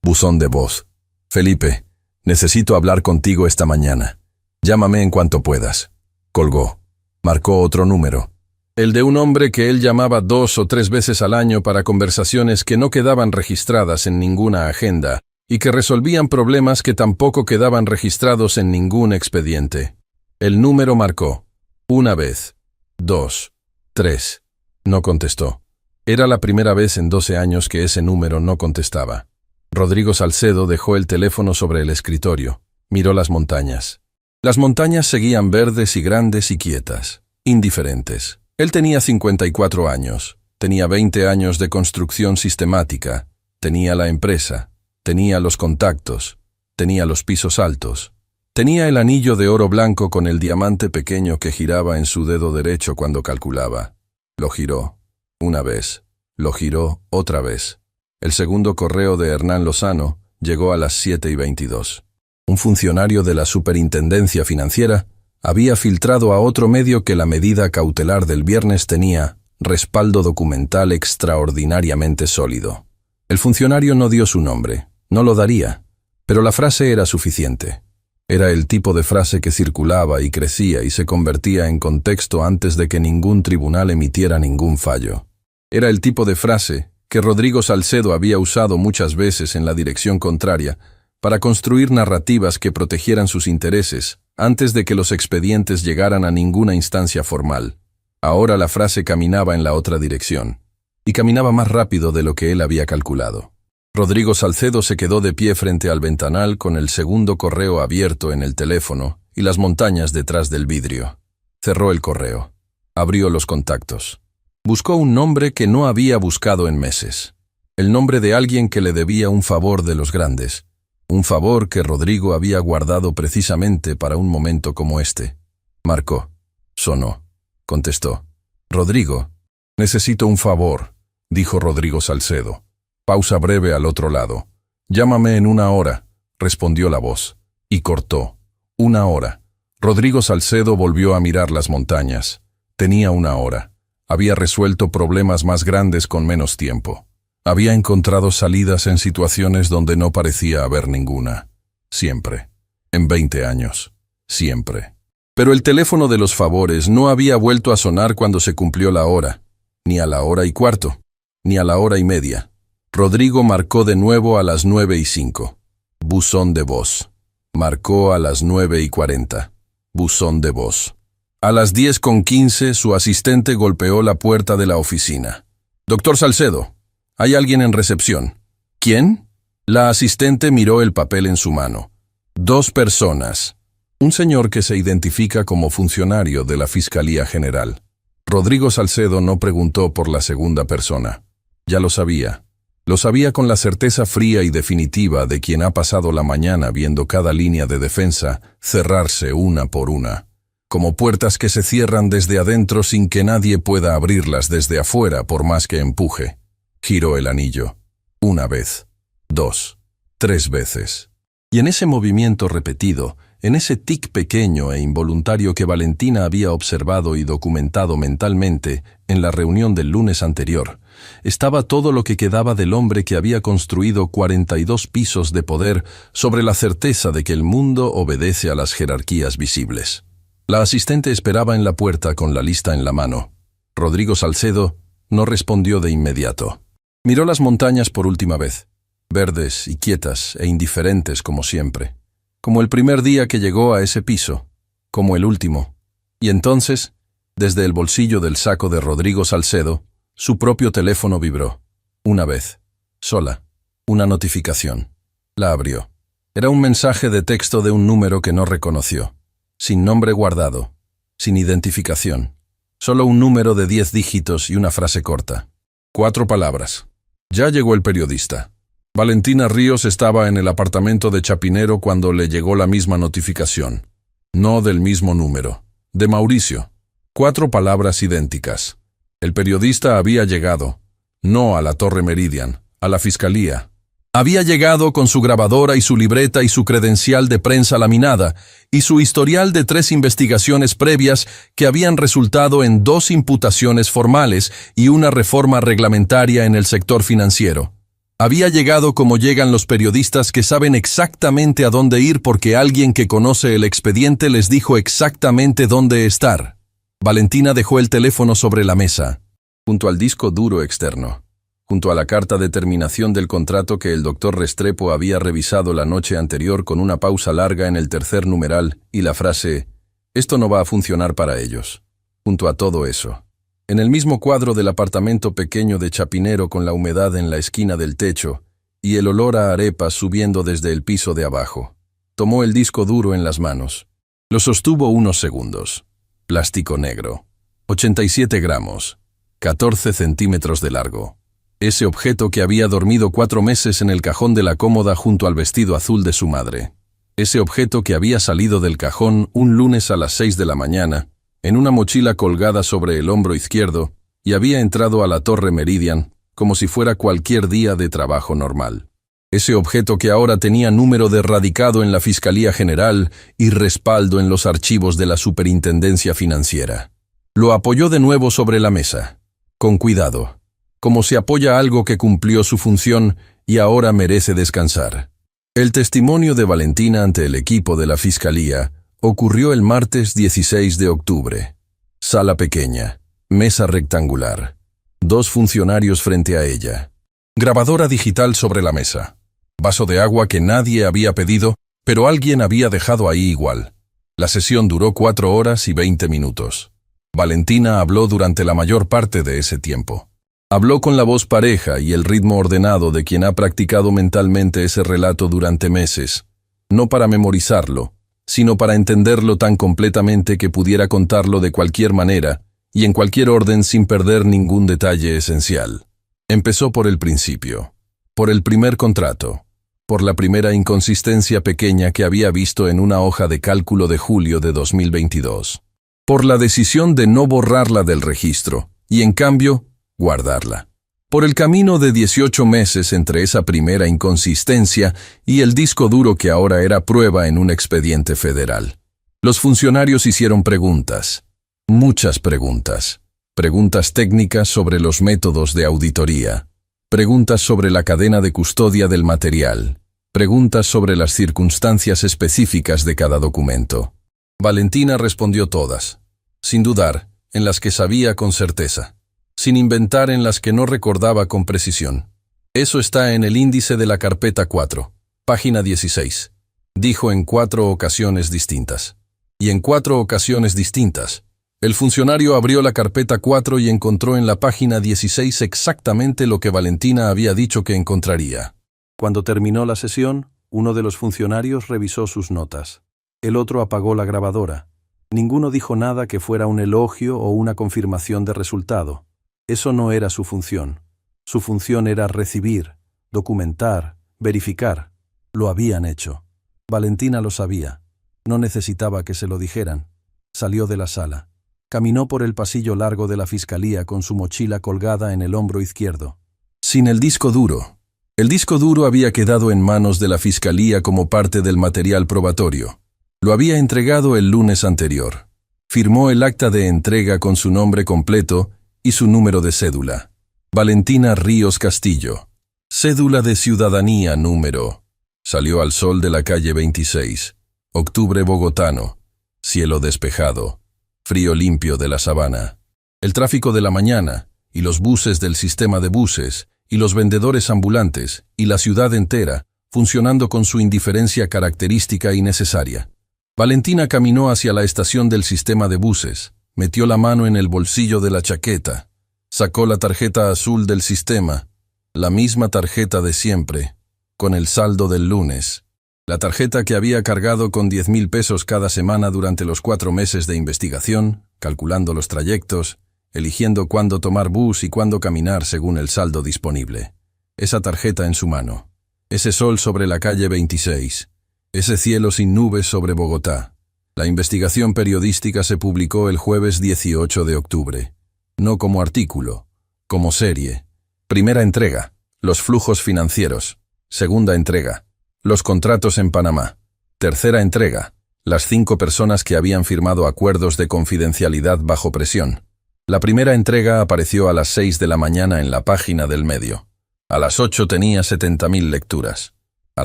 Buzón de voz. Felipe, necesito hablar contigo esta mañana. Llámame en cuanto puedas. Colgó. Marcó otro número. El de un hombre que él llamaba 2 o 3 veces al año para conversaciones que no quedaban registradas en ninguna agenda y que resolvían problemas que tampoco quedaban registrados en ningún expediente. El número marcó. 1 vez. 2. 3. No contestó. Era la primera vez en 12 años que ese número no contestaba. Rodrigo Salcedo dejó el teléfono sobre el escritorio. Miró las montañas. Las montañas seguían verdes y grandes y quietas, indiferentes. Él tenía 54 años, tenía 20 años de construcción sistemática, tenía la empresa, tenía los contactos, tenía los pisos altos, tenía el anillo de oro blanco con el diamante pequeño que giraba en su dedo derecho cuando calculaba. Lo giró, una vez, lo giró otra vez. El segundo correo de Hernán Lozano llegó a las 7:22. Un funcionario de la Superintendencia Financiera había filtrado a otro medio que la medida cautelar del viernes tenía respaldo documental extraordinariamente sólido. El funcionario no dio su nombre, no lo daría, pero la frase era suficiente. Era el tipo de frase que circulaba y crecía y se convertía en contexto antes de que ningún tribunal emitiera ningún fallo. Era el tipo de frase que Rodrigo Salcedo había usado muchas veces en la dirección contraria para construir narrativas que protegieran sus intereses antes de que los expedientes llegaran a ninguna instancia formal. Ahora la frase caminaba en la otra dirección, y caminaba más rápido de lo que él había calculado. Rodrigo Salcedo se quedó de pie frente al ventanal con el segundo correo abierto en el teléfono y las montañas detrás del vidrio. Cerró el correo. Abrió los contactos. Buscó un nombre que no había buscado en meses. El nombre de alguien que le debía un favor de los grandes. Un favor que Rodrigo había guardado precisamente para un momento como este. Marcó. Sonó. Contestó. Rodrigo, necesito un favor. dijo Rodrigo Salcedo. Pausa breve al otro lado. Llámame en 1 hora, respondió la voz. Y cortó. 1 hora. Rodrigo Salcedo volvió a mirar las montañas. Tenía 1 hora. Había resuelto problemas más grandes con menos tiempo. Había encontrado salidas en situaciones donde no parecía haber ninguna. Siempre. En 20 años. Siempre. Pero el teléfono de los favores no había vuelto a sonar cuando se cumplió la hora. Ni a la 1:15. Ni a la 1:30. Rodrigo marcó de nuevo a las 9:05. Buzón de voz. Marcó a las 9:40. Buzón de voz. A las 10:15 su asistente golpeó la puerta de la oficina. «Doctor Salcedo, hay alguien en recepción». «¿Quién?». La asistente miró el papel en su mano. 2 personas. Un señor que se identifica como funcionario de la Fiscalía General. Rodrigo Salcedo no preguntó por la segunda persona. Ya lo sabía. Lo sabía con la certeza fría y definitiva de quien ha pasado la mañana viendo cada línea de defensa cerrarse una por una, como puertas que se cierran desde adentro sin que nadie pueda abrirlas desde afuera por más que empuje. Giró el anillo. 1 vez, 2, 3 veces. Y en ese movimiento repetido, en ese tic pequeño e involuntario que Valentina había observado y documentado mentalmente en la reunión del lunes anterior, estaba todo lo que quedaba del hombre que había construido 42 pisos de poder sobre la certeza de que el mundo obedece a las jerarquías visibles. La asistente esperaba en la puerta con la lista en la mano. Rodrigo Salcedo no respondió de inmediato. Miró las montañas por última vez, verdes y quietas e indiferentes como siempre, como el primer día que llegó a ese piso, como el último. Y entonces, desde el bolsillo del saco de Rodrigo Salcedo, su propio teléfono vibró. 1 vez. Sola. Una notificación. La abrió. Era un mensaje de texto de un número que no reconoció. Sin nombre guardado. Sin identificación. Solo un número de 10 dígitos y una frase corta. 4 palabras. Ya llegó el periodista. Valentina Ríos estaba en el apartamento de Chapinero cuando le llegó la misma notificación. No del mismo número. De Mauricio. 4 palabras idénticas. El periodista había llegado, no a la Torre Meridian, a la Fiscalía. Había llegado con su grabadora y su libreta y su credencial de prensa laminada, y su historial de 3 investigaciones previas que habían resultado en 2 imputaciones formales y una reforma reglamentaria en el sector financiero. Había llegado como llegan los periodistas que saben exactamente a dónde ir porque alguien que conoce el expediente les dijo exactamente dónde estar. Valentina dejó el teléfono sobre la mesa, junto al disco duro externo, junto a la carta de terminación del contrato que el doctor Restrepo había revisado la noche anterior con una pausa larga en el 3er numeral y la frase «Esto no va a funcionar para ellos». Junto a todo eso, en el mismo cuadro del apartamento pequeño de Chapinero con la humedad en la esquina del techo y el olor a arepas subiendo desde el piso de abajo, tomó el disco duro en las manos. Lo sostuvo unos segundos. Plástico negro. 87 gramos. 14 centímetros de largo. Ese objeto que había dormido 4 meses en el cajón de la cómoda junto al vestido azul de su madre. Ese objeto que había salido del cajón un lunes a las 6 de la mañana, en una mochila colgada sobre el hombro izquierdo, y había entrado a la Torre Meridian como si fuera cualquier día de trabajo normal. Ese objeto que ahora tenía número de radicado en la Fiscalía General y respaldo en los archivos de la Superintendencia Financiera. Lo apoyó de nuevo sobre la mesa, con cuidado, como se apoya algo que cumplió su función y ahora merece descansar. El testimonio de Valentina ante el equipo de la Fiscalía ocurrió el martes 16 de octubre. Sala pequeña, mesa rectangular, 2 funcionarios frente a ella. Grabadora digital sobre la mesa. Vaso de agua que nadie había pedido, pero alguien había dejado ahí igual. La sesión duró 4 horas y 20 minutos. Valentina habló durante la mayor parte de ese tiempo. Habló con la voz pareja y el ritmo ordenado de quien ha practicado mentalmente ese relato durante meses, no para memorizarlo, sino para entenderlo tan completamente que pudiera contarlo de cualquier manera y en cualquier orden sin perder ningún detalle esencial. Empezó por el principio, por el primer contrato, por la primera inconsistencia pequeña que había visto en una hoja de cálculo de julio de 2022, por la decisión de no borrarla del registro y, en cambio, guardarla, Por el camino de 18 meses entre esa primera inconsistencia y el disco duro que ahora era prueba en un expediente federal. Los funcionarios hicieron preguntas, muchas preguntas. Preguntas técnicas sobre los métodos de auditoría. Preguntas sobre la cadena de custodia del material. Preguntas sobre las circunstancias específicas de cada documento. Valentina respondió todas, sin dudar, en las que sabía con certeza, sin inventar en las que no recordaba con precisión. Eso está en el índice de la carpeta 4, página 16, dijo en 4 ocasiones distintas. Y en 4 ocasiones distintas, el funcionario abrió la carpeta 4 y encontró en la página 16 exactamente lo que Valentina había dicho que encontraría. Cuando terminó la sesión, uno de los funcionarios revisó sus notas. El otro apagó la grabadora. Ninguno dijo nada que fuera un elogio o una confirmación de resultado. Eso no era su función. Su función era recibir, documentar, verificar. Lo habían hecho. Valentina lo sabía. No necesitaba que se lo dijeran. Salió de la sala. Caminó por el pasillo largo de la fiscalía con su mochila colgada en el hombro izquierdo. Sin el disco duro. El disco duro había quedado en manos de la fiscalía como parte del material probatorio. Lo había entregado el lunes anterior. Firmó el acta de entrega con su nombre completo y su número de cédula. Valentina Ríos Castillo. Cédula de ciudadanía número. Salió al sol de la calle 26. Octubre bogotano. Cielo despejado. Frío limpio de la sabana. El tráfico de la mañana, y los buses del sistema de buses, y los vendedores ambulantes, y la ciudad entera, funcionando con su indiferencia característica y necesaria. Valentina caminó hacia la estación del sistema de buses, metió la mano en el bolsillo de la chaqueta, sacó la tarjeta azul del sistema, la misma tarjeta de siempre, con el saldo del lunes. La tarjeta que había cargado con 10.000 pesos cada semana durante los 4 meses de investigación, calculando los trayectos, eligiendo cuándo tomar bus y cuándo caminar según el saldo disponible. Esa tarjeta en su mano. Ese sol sobre la calle 26. Ese cielo sin nubes sobre Bogotá. La investigación periodística se publicó el jueves 18 de octubre. No como artículo, como serie. Primera entrega, los flujos financieros. Segunda entrega, los contratos en Panamá. Tercera entrega, las 5 personas que habían firmado acuerdos de confidencialidad bajo presión. La primera entrega apareció a las 6 de la mañana en la página del medio. A las 8 tenía 70.000 lecturas. A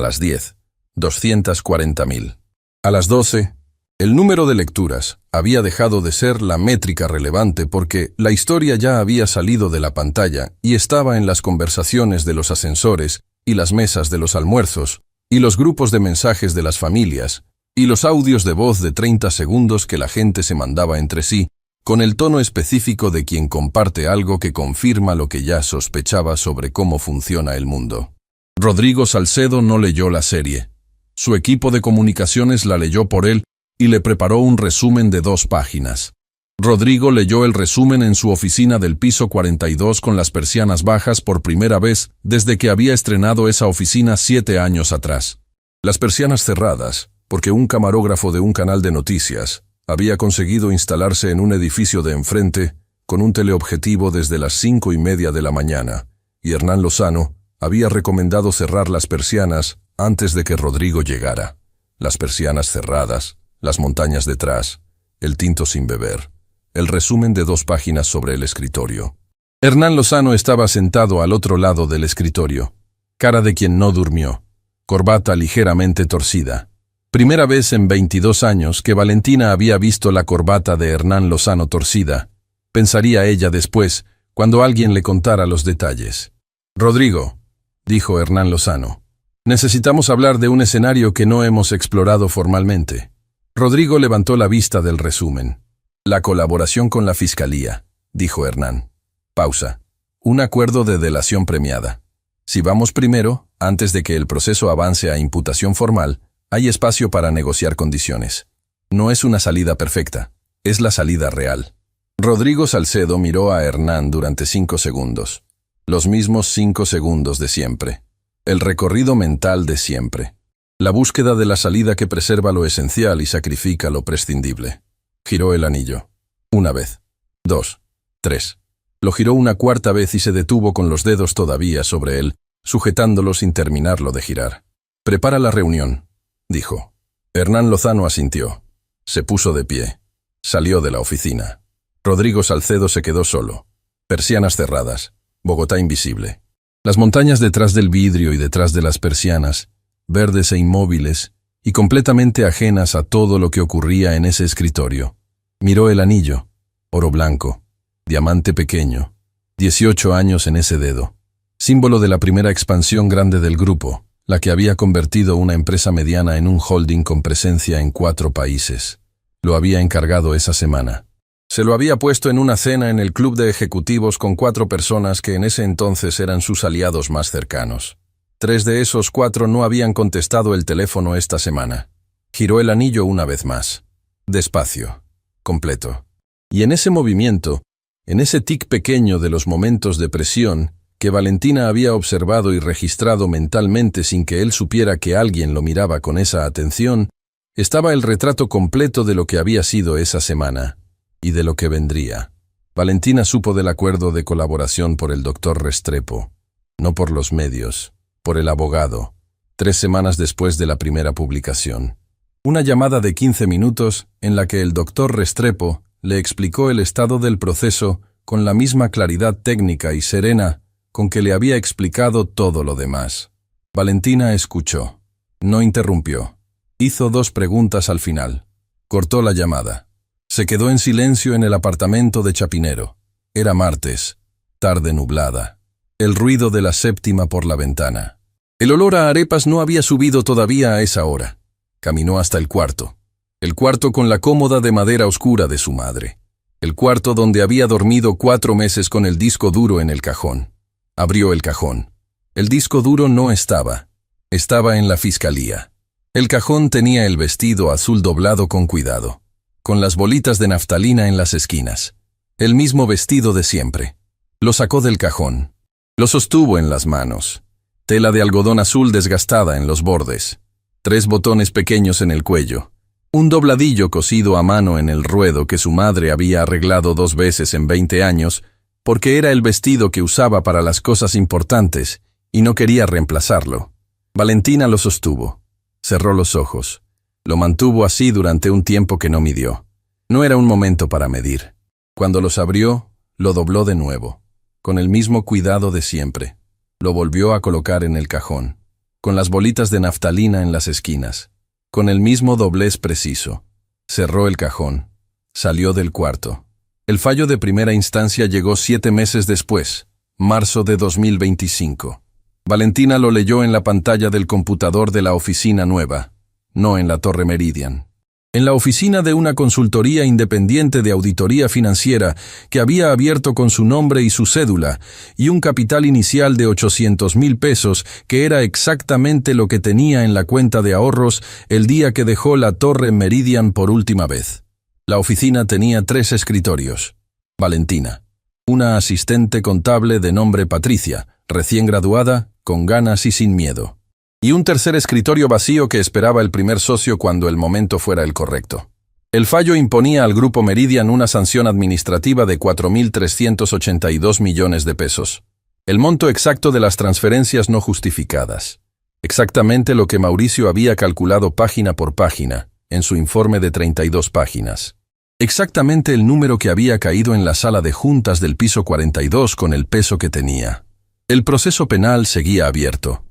las 10, 240.000. A las 12, el número de lecturas había dejado de ser la métrica relevante porque la historia ya había salido de la pantalla y estaba en las conversaciones de los ascensores y las mesas de los almuerzos y los grupos de mensajes de las familias y los audios de voz de 30 segundos que la gente se mandaba entre sí, con el tono específico de quien comparte algo que confirma lo que ya sospechaba sobre cómo funciona el mundo. Rodrigo Salcedo no leyó la serie. Su equipo de comunicaciones la leyó por él y le preparó un resumen de 2 páginas. Rodrigo leyó el resumen en su oficina del piso 42 con las persianas bajas por primera vez desde que había estrenado esa oficina 7 años atrás. Las persianas cerradas, porque un camarógrafo de un canal de noticias había conseguido instalarse en un edificio de enfrente con un teleobjetivo desde las 5:30 de la mañana, y Hernán Lozano había recomendado cerrar las persianas antes de que Rodrigo llegara. Las persianas cerradas, las montañas detrás, el tinto sin beber, el resumen de 2 páginas sobre el escritorio. Hernán Lozano estaba sentado al otro lado del escritorio, cara de quien no durmió, corbata ligeramente torcida. Primera vez en 22 años que Valentina había visto la corbata de Hernán Lozano torcida, pensaría ella después, cuando alguien le contara los detalles. «Rodrigo», dijo Hernán Lozano, «necesitamos hablar de un escenario que no hemos explorado formalmente». Rodrigo levantó la vista del resumen. «La colaboración con la Fiscalía», dijo Hernán. Pausa. «Un acuerdo de delación premiada. Si vamos primero, antes de que el proceso avance a imputación formal, hay espacio para negociar condiciones. No es una salida perfecta, es la salida real». Rodrigo Salcedo miró a Hernán durante 5 segundos. Los mismos 5 segundos de siempre. El recorrido mental de siempre. La búsqueda de la salida que preserva lo esencial y sacrifica lo prescindible. Giró el anillo. 1 vez. 2. 3. Lo giró una cuarta vez y se detuvo con los dedos todavía sobre él, sujetándolo sin terminarlo de girar. «Prepara la reunión», dijo. Hernán Lozano asintió. Se puso de pie. Salió de la oficina. Rodrigo Salcedo se quedó solo. Persianas cerradas. Bogotá invisible. Las montañas detrás del vidrio y detrás de las persianas, verdes e inmóviles, y completamente ajenas a todo lo que ocurría en ese escritorio. Miró el anillo, oro blanco, diamante pequeño, 18 años en ese dedo, símbolo de la primera expansión grande del grupo, la que había convertido una empresa mediana en un holding con presencia en 4 países. Lo había encargado esa semana. Se lo había puesto en una cena en el club de ejecutivos con 4 personas que en ese entonces eran sus aliados más cercanos. 3 de esos 4 no habían contestado el teléfono esta semana. Giró el anillo una vez más. Despacio. Completo. Y en ese movimiento, en ese tic pequeño de los momentos de presión, que Valentina había observado y registrado mentalmente sin que él supiera que alguien lo miraba con esa atención, estaba el retrato completo de lo que había sido esa semana. Y de lo que vendría. Valentina supo del acuerdo de colaboración por el doctor Restrepo, no por los medios, por el abogado, 3 semanas después de la primera publicación. Una llamada de 15 minutos en la que el doctor Restrepo le explicó el estado del proceso con la misma claridad técnica y serena con que le había explicado todo lo demás. Valentina escuchó. No interrumpió. Hizo 2 preguntas al final. Cortó la llamada. Se quedó en silencio en el apartamento de Chapinero. Era martes, tarde nublada. El ruido de la 7ª por la ventana. El olor a arepas no había subido todavía a esa hora. Caminó hasta el cuarto. El cuarto con la cómoda de madera oscura de su madre. El cuarto donde había dormido 4 meses con el disco duro en el cajón. Abrió el cajón. El disco duro no estaba. Estaba en la fiscalía. El cajón tenía el vestido azul doblado con cuidado, con las bolitas de naftalina en las esquinas. El mismo vestido de siempre. Lo sacó del cajón. Lo sostuvo en las manos. Tela de algodón azul desgastada en los bordes. 3 botones pequeños en el cuello. Un dobladillo cosido a mano en el ruedo que su madre había arreglado 2 veces en 20 años, porque era el vestido que usaba para las cosas importantes, y no quería reemplazarlo. Valentina lo sostuvo. Cerró los ojos. Lo mantuvo así durante un tiempo que no midió. No era un momento para medir. Cuando los abrió, lo dobló de nuevo, con el mismo cuidado de siempre. Lo volvió a colocar en el cajón, con las bolitas de naftalina en las esquinas, con el mismo doblez preciso. Cerró el cajón. Salió del cuarto. El fallo de primera instancia llegó 7 meses después, marzo de 2025. Valentina lo leyó en la pantalla del computador de la oficina nueva. No en la Torre Meridian. En la oficina de una consultoría independiente de auditoría financiera que había abierto con su nombre y su cédula, y un capital inicial de 800,000 pesos, que era exactamente lo que tenía en la cuenta de ahorros el día que dejó la Torre Meridian por última vez. La oficina tenía 3 escritorios. Valentina. Una asistente contable de nombre Patricia, recién graduada, con ganas y sin miedo. Y un tercer escritorio vacío que esperaba el primer socio cuando el momento fuera el correcto. El fallo imponía al Grupo Meridian una sanción administrativa de 4.382 millones de pesos. El monto exacto de las transferencias no justificadas. Exactamente lo que Mauricio había calculado página por página, en su informe de 32 páginas. Exactamente el número que había caído en la sala de juntas del piso 42 con el peso que tenía. El proceso penal seguía abierto.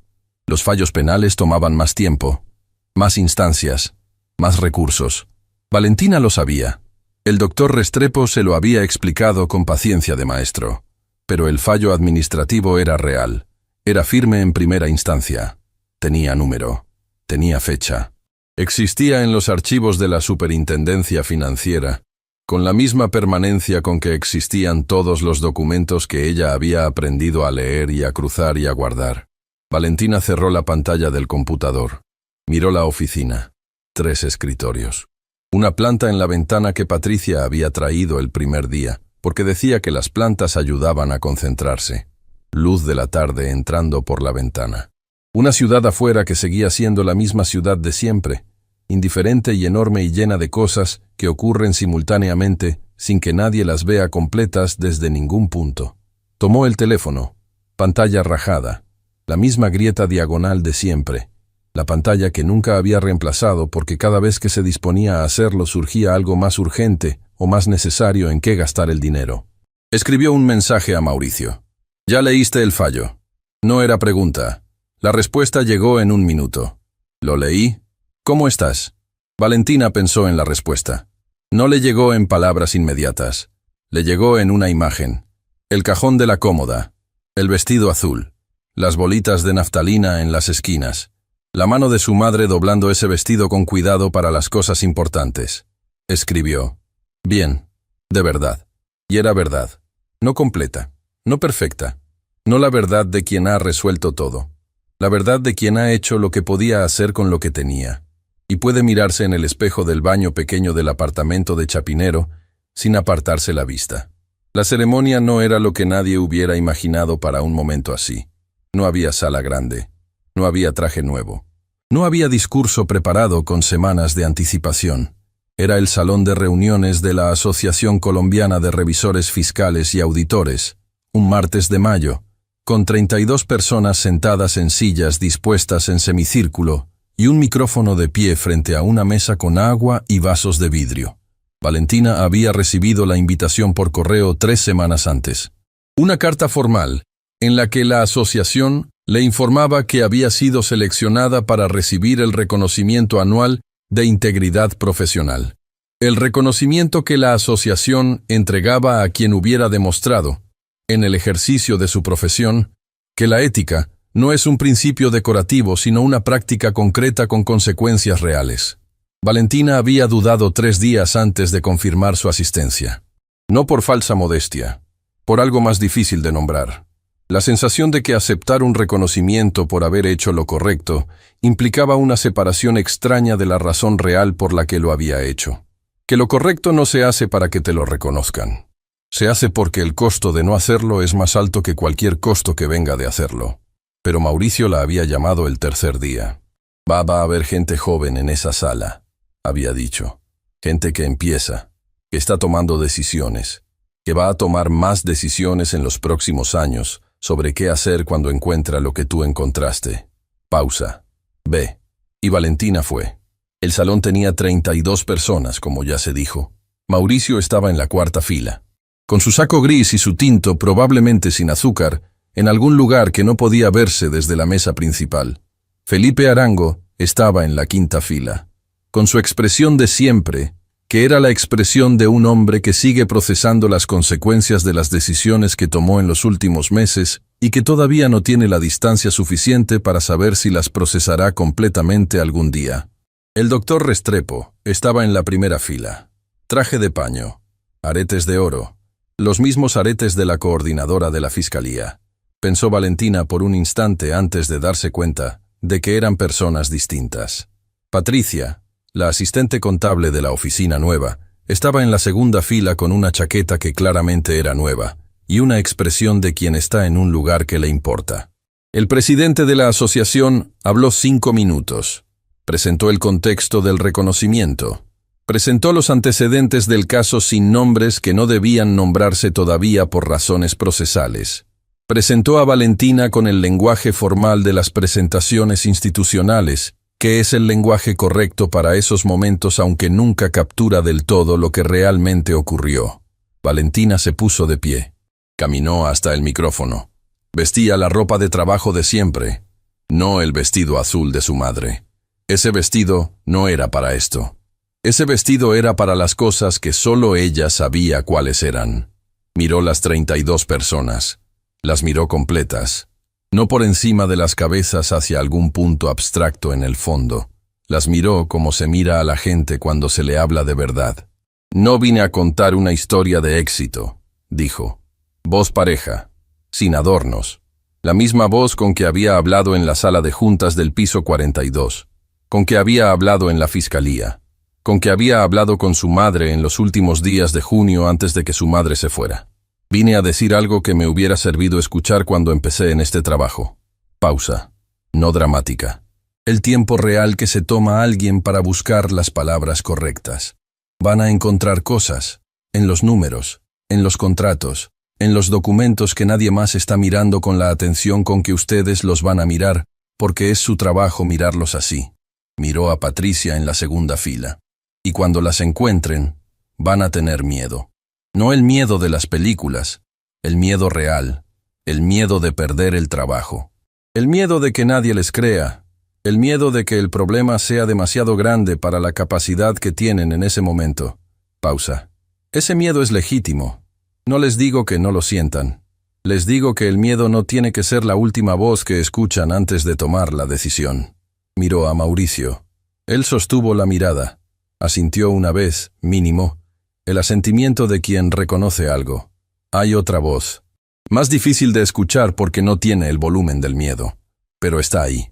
Los fallos penales tomaban más tiempo, más instancias, más recursos. Valentina lo sabía. El doctor Restrepo se lo había explicado con paciencia de maestro. Pero el fallo administrativo era real. Era firme en primera instancia. Tenía número. Tenía fecha. Existía en los archivos de la Superintendencia Financiera, con la misma permanencia con que existían todos los documentos que ella había aprendido a leer y a cruzar y a guardar. Valentina cerró la pantalla del computador. Miró la oficina. 3 escritorios. Una planta en la ventana que Patricia había traído el primer día, porque decía que las plantas ayudaban a concentrarse. Luz de la tarde entrando por la ventana. Una ciudad afuera que seguía siendo la misma ciudad de siempre, indiferente y enorme y llena de cosas que ocurren simultáneamente sin que nadie las vea completas desde ningún punto. Tomó el teléfono. Pantalla rajada. La misma grieta diagonal de siempre. La pantalla que nunca había reemplazado porque cada vez que se disponía a hacerlo surgía algo más urgente o más necesario en qué gastar el dinero. Escribió un mensaje a Mauricio. «Ya leíste el fallo». No era pregunta. La respuesta llegó en un minuto. Lo leí. «¿Cómo estás?» Valentina pensó en la respuesta. No le llegó en palabras inmediatas. Le llegó en una imagen. El cajón de la cómoda. El vestido azul. Las bolitas de naftalina en las esquinas. La mano de su madre doblando ese vestido con cuidado para las cosas importantes. Escribió. Bien. De verdad. Y era verdad. No completa. No perfecta. No la verdad de quien ha resuelto todo. La verdad de quien ha hecho lo que podía hacer con lo que tenía. Y puede mirarse en el espejo del baño pequeño del apartamento de Chapinero sin apartarse la vista. La ceremonia no era lo que nadie hubiera imaginado para un momento así. No había sala grande. No había traje nuevo. No había discurso preparado con semanas de anticipación. Era el salón de reuniones de la Asociación Colombiana de Revisores Fiscales y Auditores, un martes de mayo, con 32 personas sentadas en sillas dispuestas en semicírculo y un micrófono de pie frente a una mesa con agua y vasos de vidrio. Valentina había recibido la invitación por correo 3 semanas antes. Una carta formal, en la que la asociación le informaba que había sido seleccionada para recibir el reconocimiento anual de integridad profesional. El reconocimiento que la asociación entregaba a quien hubiera demostrado, en el ejercicio de su profesión, que la ética no es un principio decorativo sino una práctica concreta con consecuencias reales. Valentina había dudado 3 días antes de confirmar su asistencia. No por falsa modestia, por algo más difícil de nombrar. La sensación de que aceptar un reconocimiento por haber hecho lo correcto implicaba una separación extraña de la razón real por la que lo había hecho. Que lo correcto no se hace para que te lo reconozcan. Se hace porque el costo de no hacerlo es más alto que cualquier costo que venga de hacerlo. Pero Mauricio la había llamado el tercer día. Va a haber gente joven en esa sala, había dicho. Gente que empieza, que está tomando decisiones, que va a tomar más decisiones en los próximos años sobre qué hacer cuando encuentra lo que tú encontraste. Pausa. Ve. Y Valentina fue. El salón tenía 32 personas, como ya se dijo. Mauricio estaba en la 4ª fila. Con su saco gris y su tinto, probablemente sin azúcar, en algún lugar que no podía verse desde la mesa principal. Felipe Arango estaba en la 5ª fila. Con su expresión de siempre, que era la expresión de un hombre que sigue procesando las consecuencias de las decisiones que tomó en los últimos meses y que todavía no tiene la distancia suficiente para saber si las procesará completamente algún día. El doctor Restrepo estaba en la 1ª fila. Traje de paño, aretes de oro, los mismos aretes de la coordinadora de la fiscalía. Pensó Valentina por un instante antes de darse cuenta de que eran personas distintas. Patricia, la asistente contable de la oficina nueva, estaba en la 2ª fila con una chaqueta que claramente era nueva y una expresión de quien está en un lugar que le importa. El presidente de la asociación habló 5 minutos. Presentó el contexto del reconocimiento. Presentó los antecedentes del caso sin nombres que no debían nombrarse todavía por razones procesales. Presentó a Valentina con el lenguaje formal de las presentaciones institucionales, que es el lenguaje correcto para esos momentos aunque nunca captura del todo lo que realmente ocurrió. Valentina se puso de pie. Caminó hasta el micrófono. Vestía la ropa de trabajo de siempre, no el vestido azul de su madre. Ese vestido no era para esto. Ese vestido era para las cosas que solo ella sabía cuáles eran. Miró las 32 personas. Las miró completas. No por encima de las cabezas hacia algún punto abstracto en el fondo. Las miró como se mira a la gente cuando se le habla de verdad. No vine a contar una historia de éxito, dijo. Voz pareja, sin adornos. La misma voz con que había hablado en la sala de juntas del piso 42, con que había hablado en la fiscalía, con que había hablado con su madre en los últimos días de junio antes de que su madre se fuera. Vine a decir algo que me hubiera servido escuchar cuando empecé en este trabajo. Pausa. No dramática. El tiempo real que se toma alguien para buscar las palabras correctas. Van a encontrar cosas. en los números, en los contratos, en los documentos que nadie más está mirando con la atención con que ustedes los van a mirar, porque es su trabajo mirarlos así. Miró a Patricia en la segunda fila. Y cuando las encuentren, van a tener miedo. No el miedo de las películas, el miedo real, el miedo de perder el trabajo. El miedo de que nadie les crea, el miedo de que el problema sea demasiado grande para la capacidad que tienen en ese momento. Pausa. Ese miedo es legítimo. No les digo que no lo sientan. Les digo que el miedo no tiene que ser la última voz que escuchan antes de tomar la decisión. Miró a Mauricio. Él sostuvo la mirada. Asintió una vez, mínimo, el asentimiento de quien reconoce algo. Hay otra voz. Más difícil de escuchar porque no tiene el volumen del miedo. Pero está ahí.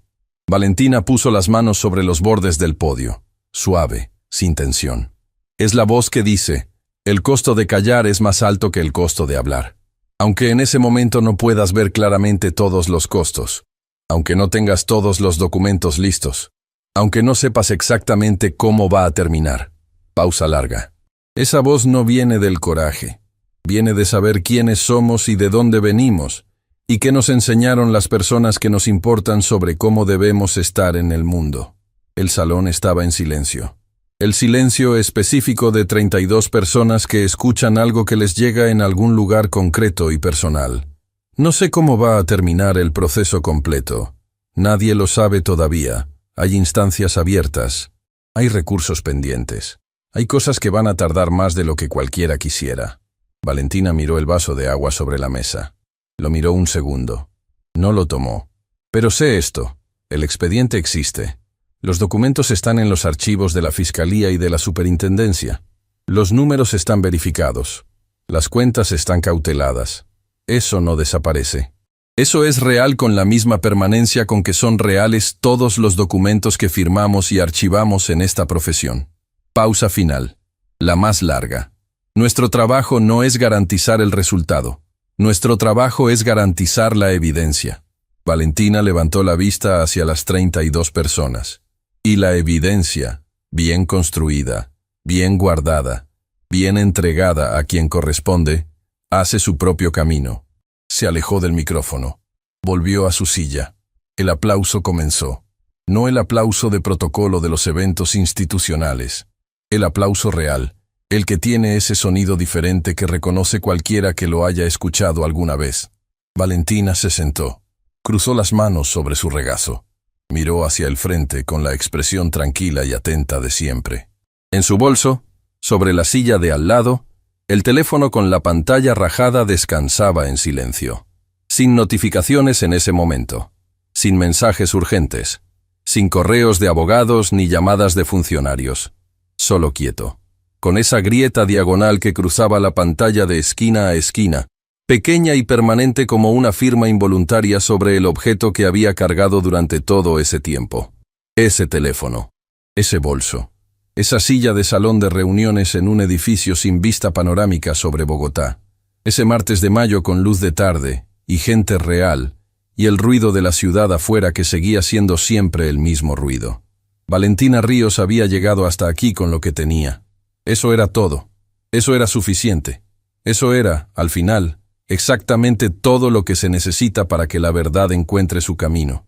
Valentina puso las manos sobre los bordes del podio. Suave, sin tensión. Es la voz que dice, el costo de callar es más alto que el costo de hablar. Aunque en ese momento no puedas ver claramente todos los costos. Aunque no tengas todos los documentos listos. Aunque no sepas exactamente cómo va a terminar. Pausa larga. Esa voz no viene del coraje. Viene de saber quiénes somos y de dónde venimos, y qué nos enseñaron las personas que nos importan sobre cómo debemos estar en el mundo. El salón estaba en silencio. El silencio específico de 32 personas que escuchan algo que les llega en algún lugar concreto y personal. No sé cómo va a terminar el proceso completo. Nadie lo sabe todavía. Hay instancias abiertas. Hay recursos pendientes. Hay cosas que van a tardar más de lo que cualquiera quisiera. Valentina miró el vaso de agua sobre la mesa. Lo miró un segundo. No lo tomó. Pero sé esto. El expediente existe. Los documentos están en los archivos de la Fiscalía y de la Superintendencia. Los números están verificados. Las cuentas están cauteladas. Eso no desaparece. Eso es real con la misma permanencia con que son reales todos los documentos que firmamos y archivamos en esta profesión. Pausa final. La más larga. Nuestro trabajo no es garantizar el resultado. Nuestro trabajo es garantizar la evidencia. Valentina levantó la vista hacia las 32 personas. Y la evidencia, bien construida, bien guardada, bien entregada a quien corresponde, hace su propio camino. Se alejó del micrófono. Volvió a su silla. El aplauso comenzó. No el aplauso de protocolo de los eventos institucionales. El aplauso real, el que tiene ese sonido diferente que reconoce cualquiera que lo haya escuchado alguna vez. Valentina se sentó. Cruzó las manos sobre su regazo. Miró hacia el frente con la expresión tranquila y atenta de siempre. En su bolso, sobre la silla de al lado, el teléfono con la pantalla rajada descansaba en silencio. Sin notificaciones en ese momento. Sin mensajes urgentes. Sin correos de abogados ni llamadas de funcionarios. Solo quieto. Con esa grieta diagonal que cruzaba la pantalla de esquina a esquina, pequeña y permanente como una firma involuntaria sobre el objeto que había cargado durante todo ese tiempo. Ese teléfono. Ese bolso. Esa silla de salón de reuniones en un edificio sin vista panorámica sobre Bogotá. Ese martes de mayo con luz de tarde, y gente real, y el ruido de la ciudad afuera que seguía siendo siempre el mismo ruido. Valentina Ríos había llegado hasta aquí con lo que tenía. Eso era todo. Eso era suficiente. Eso era, al final, exactamente todo lo que se necesita para que la verdad encuentre su camino.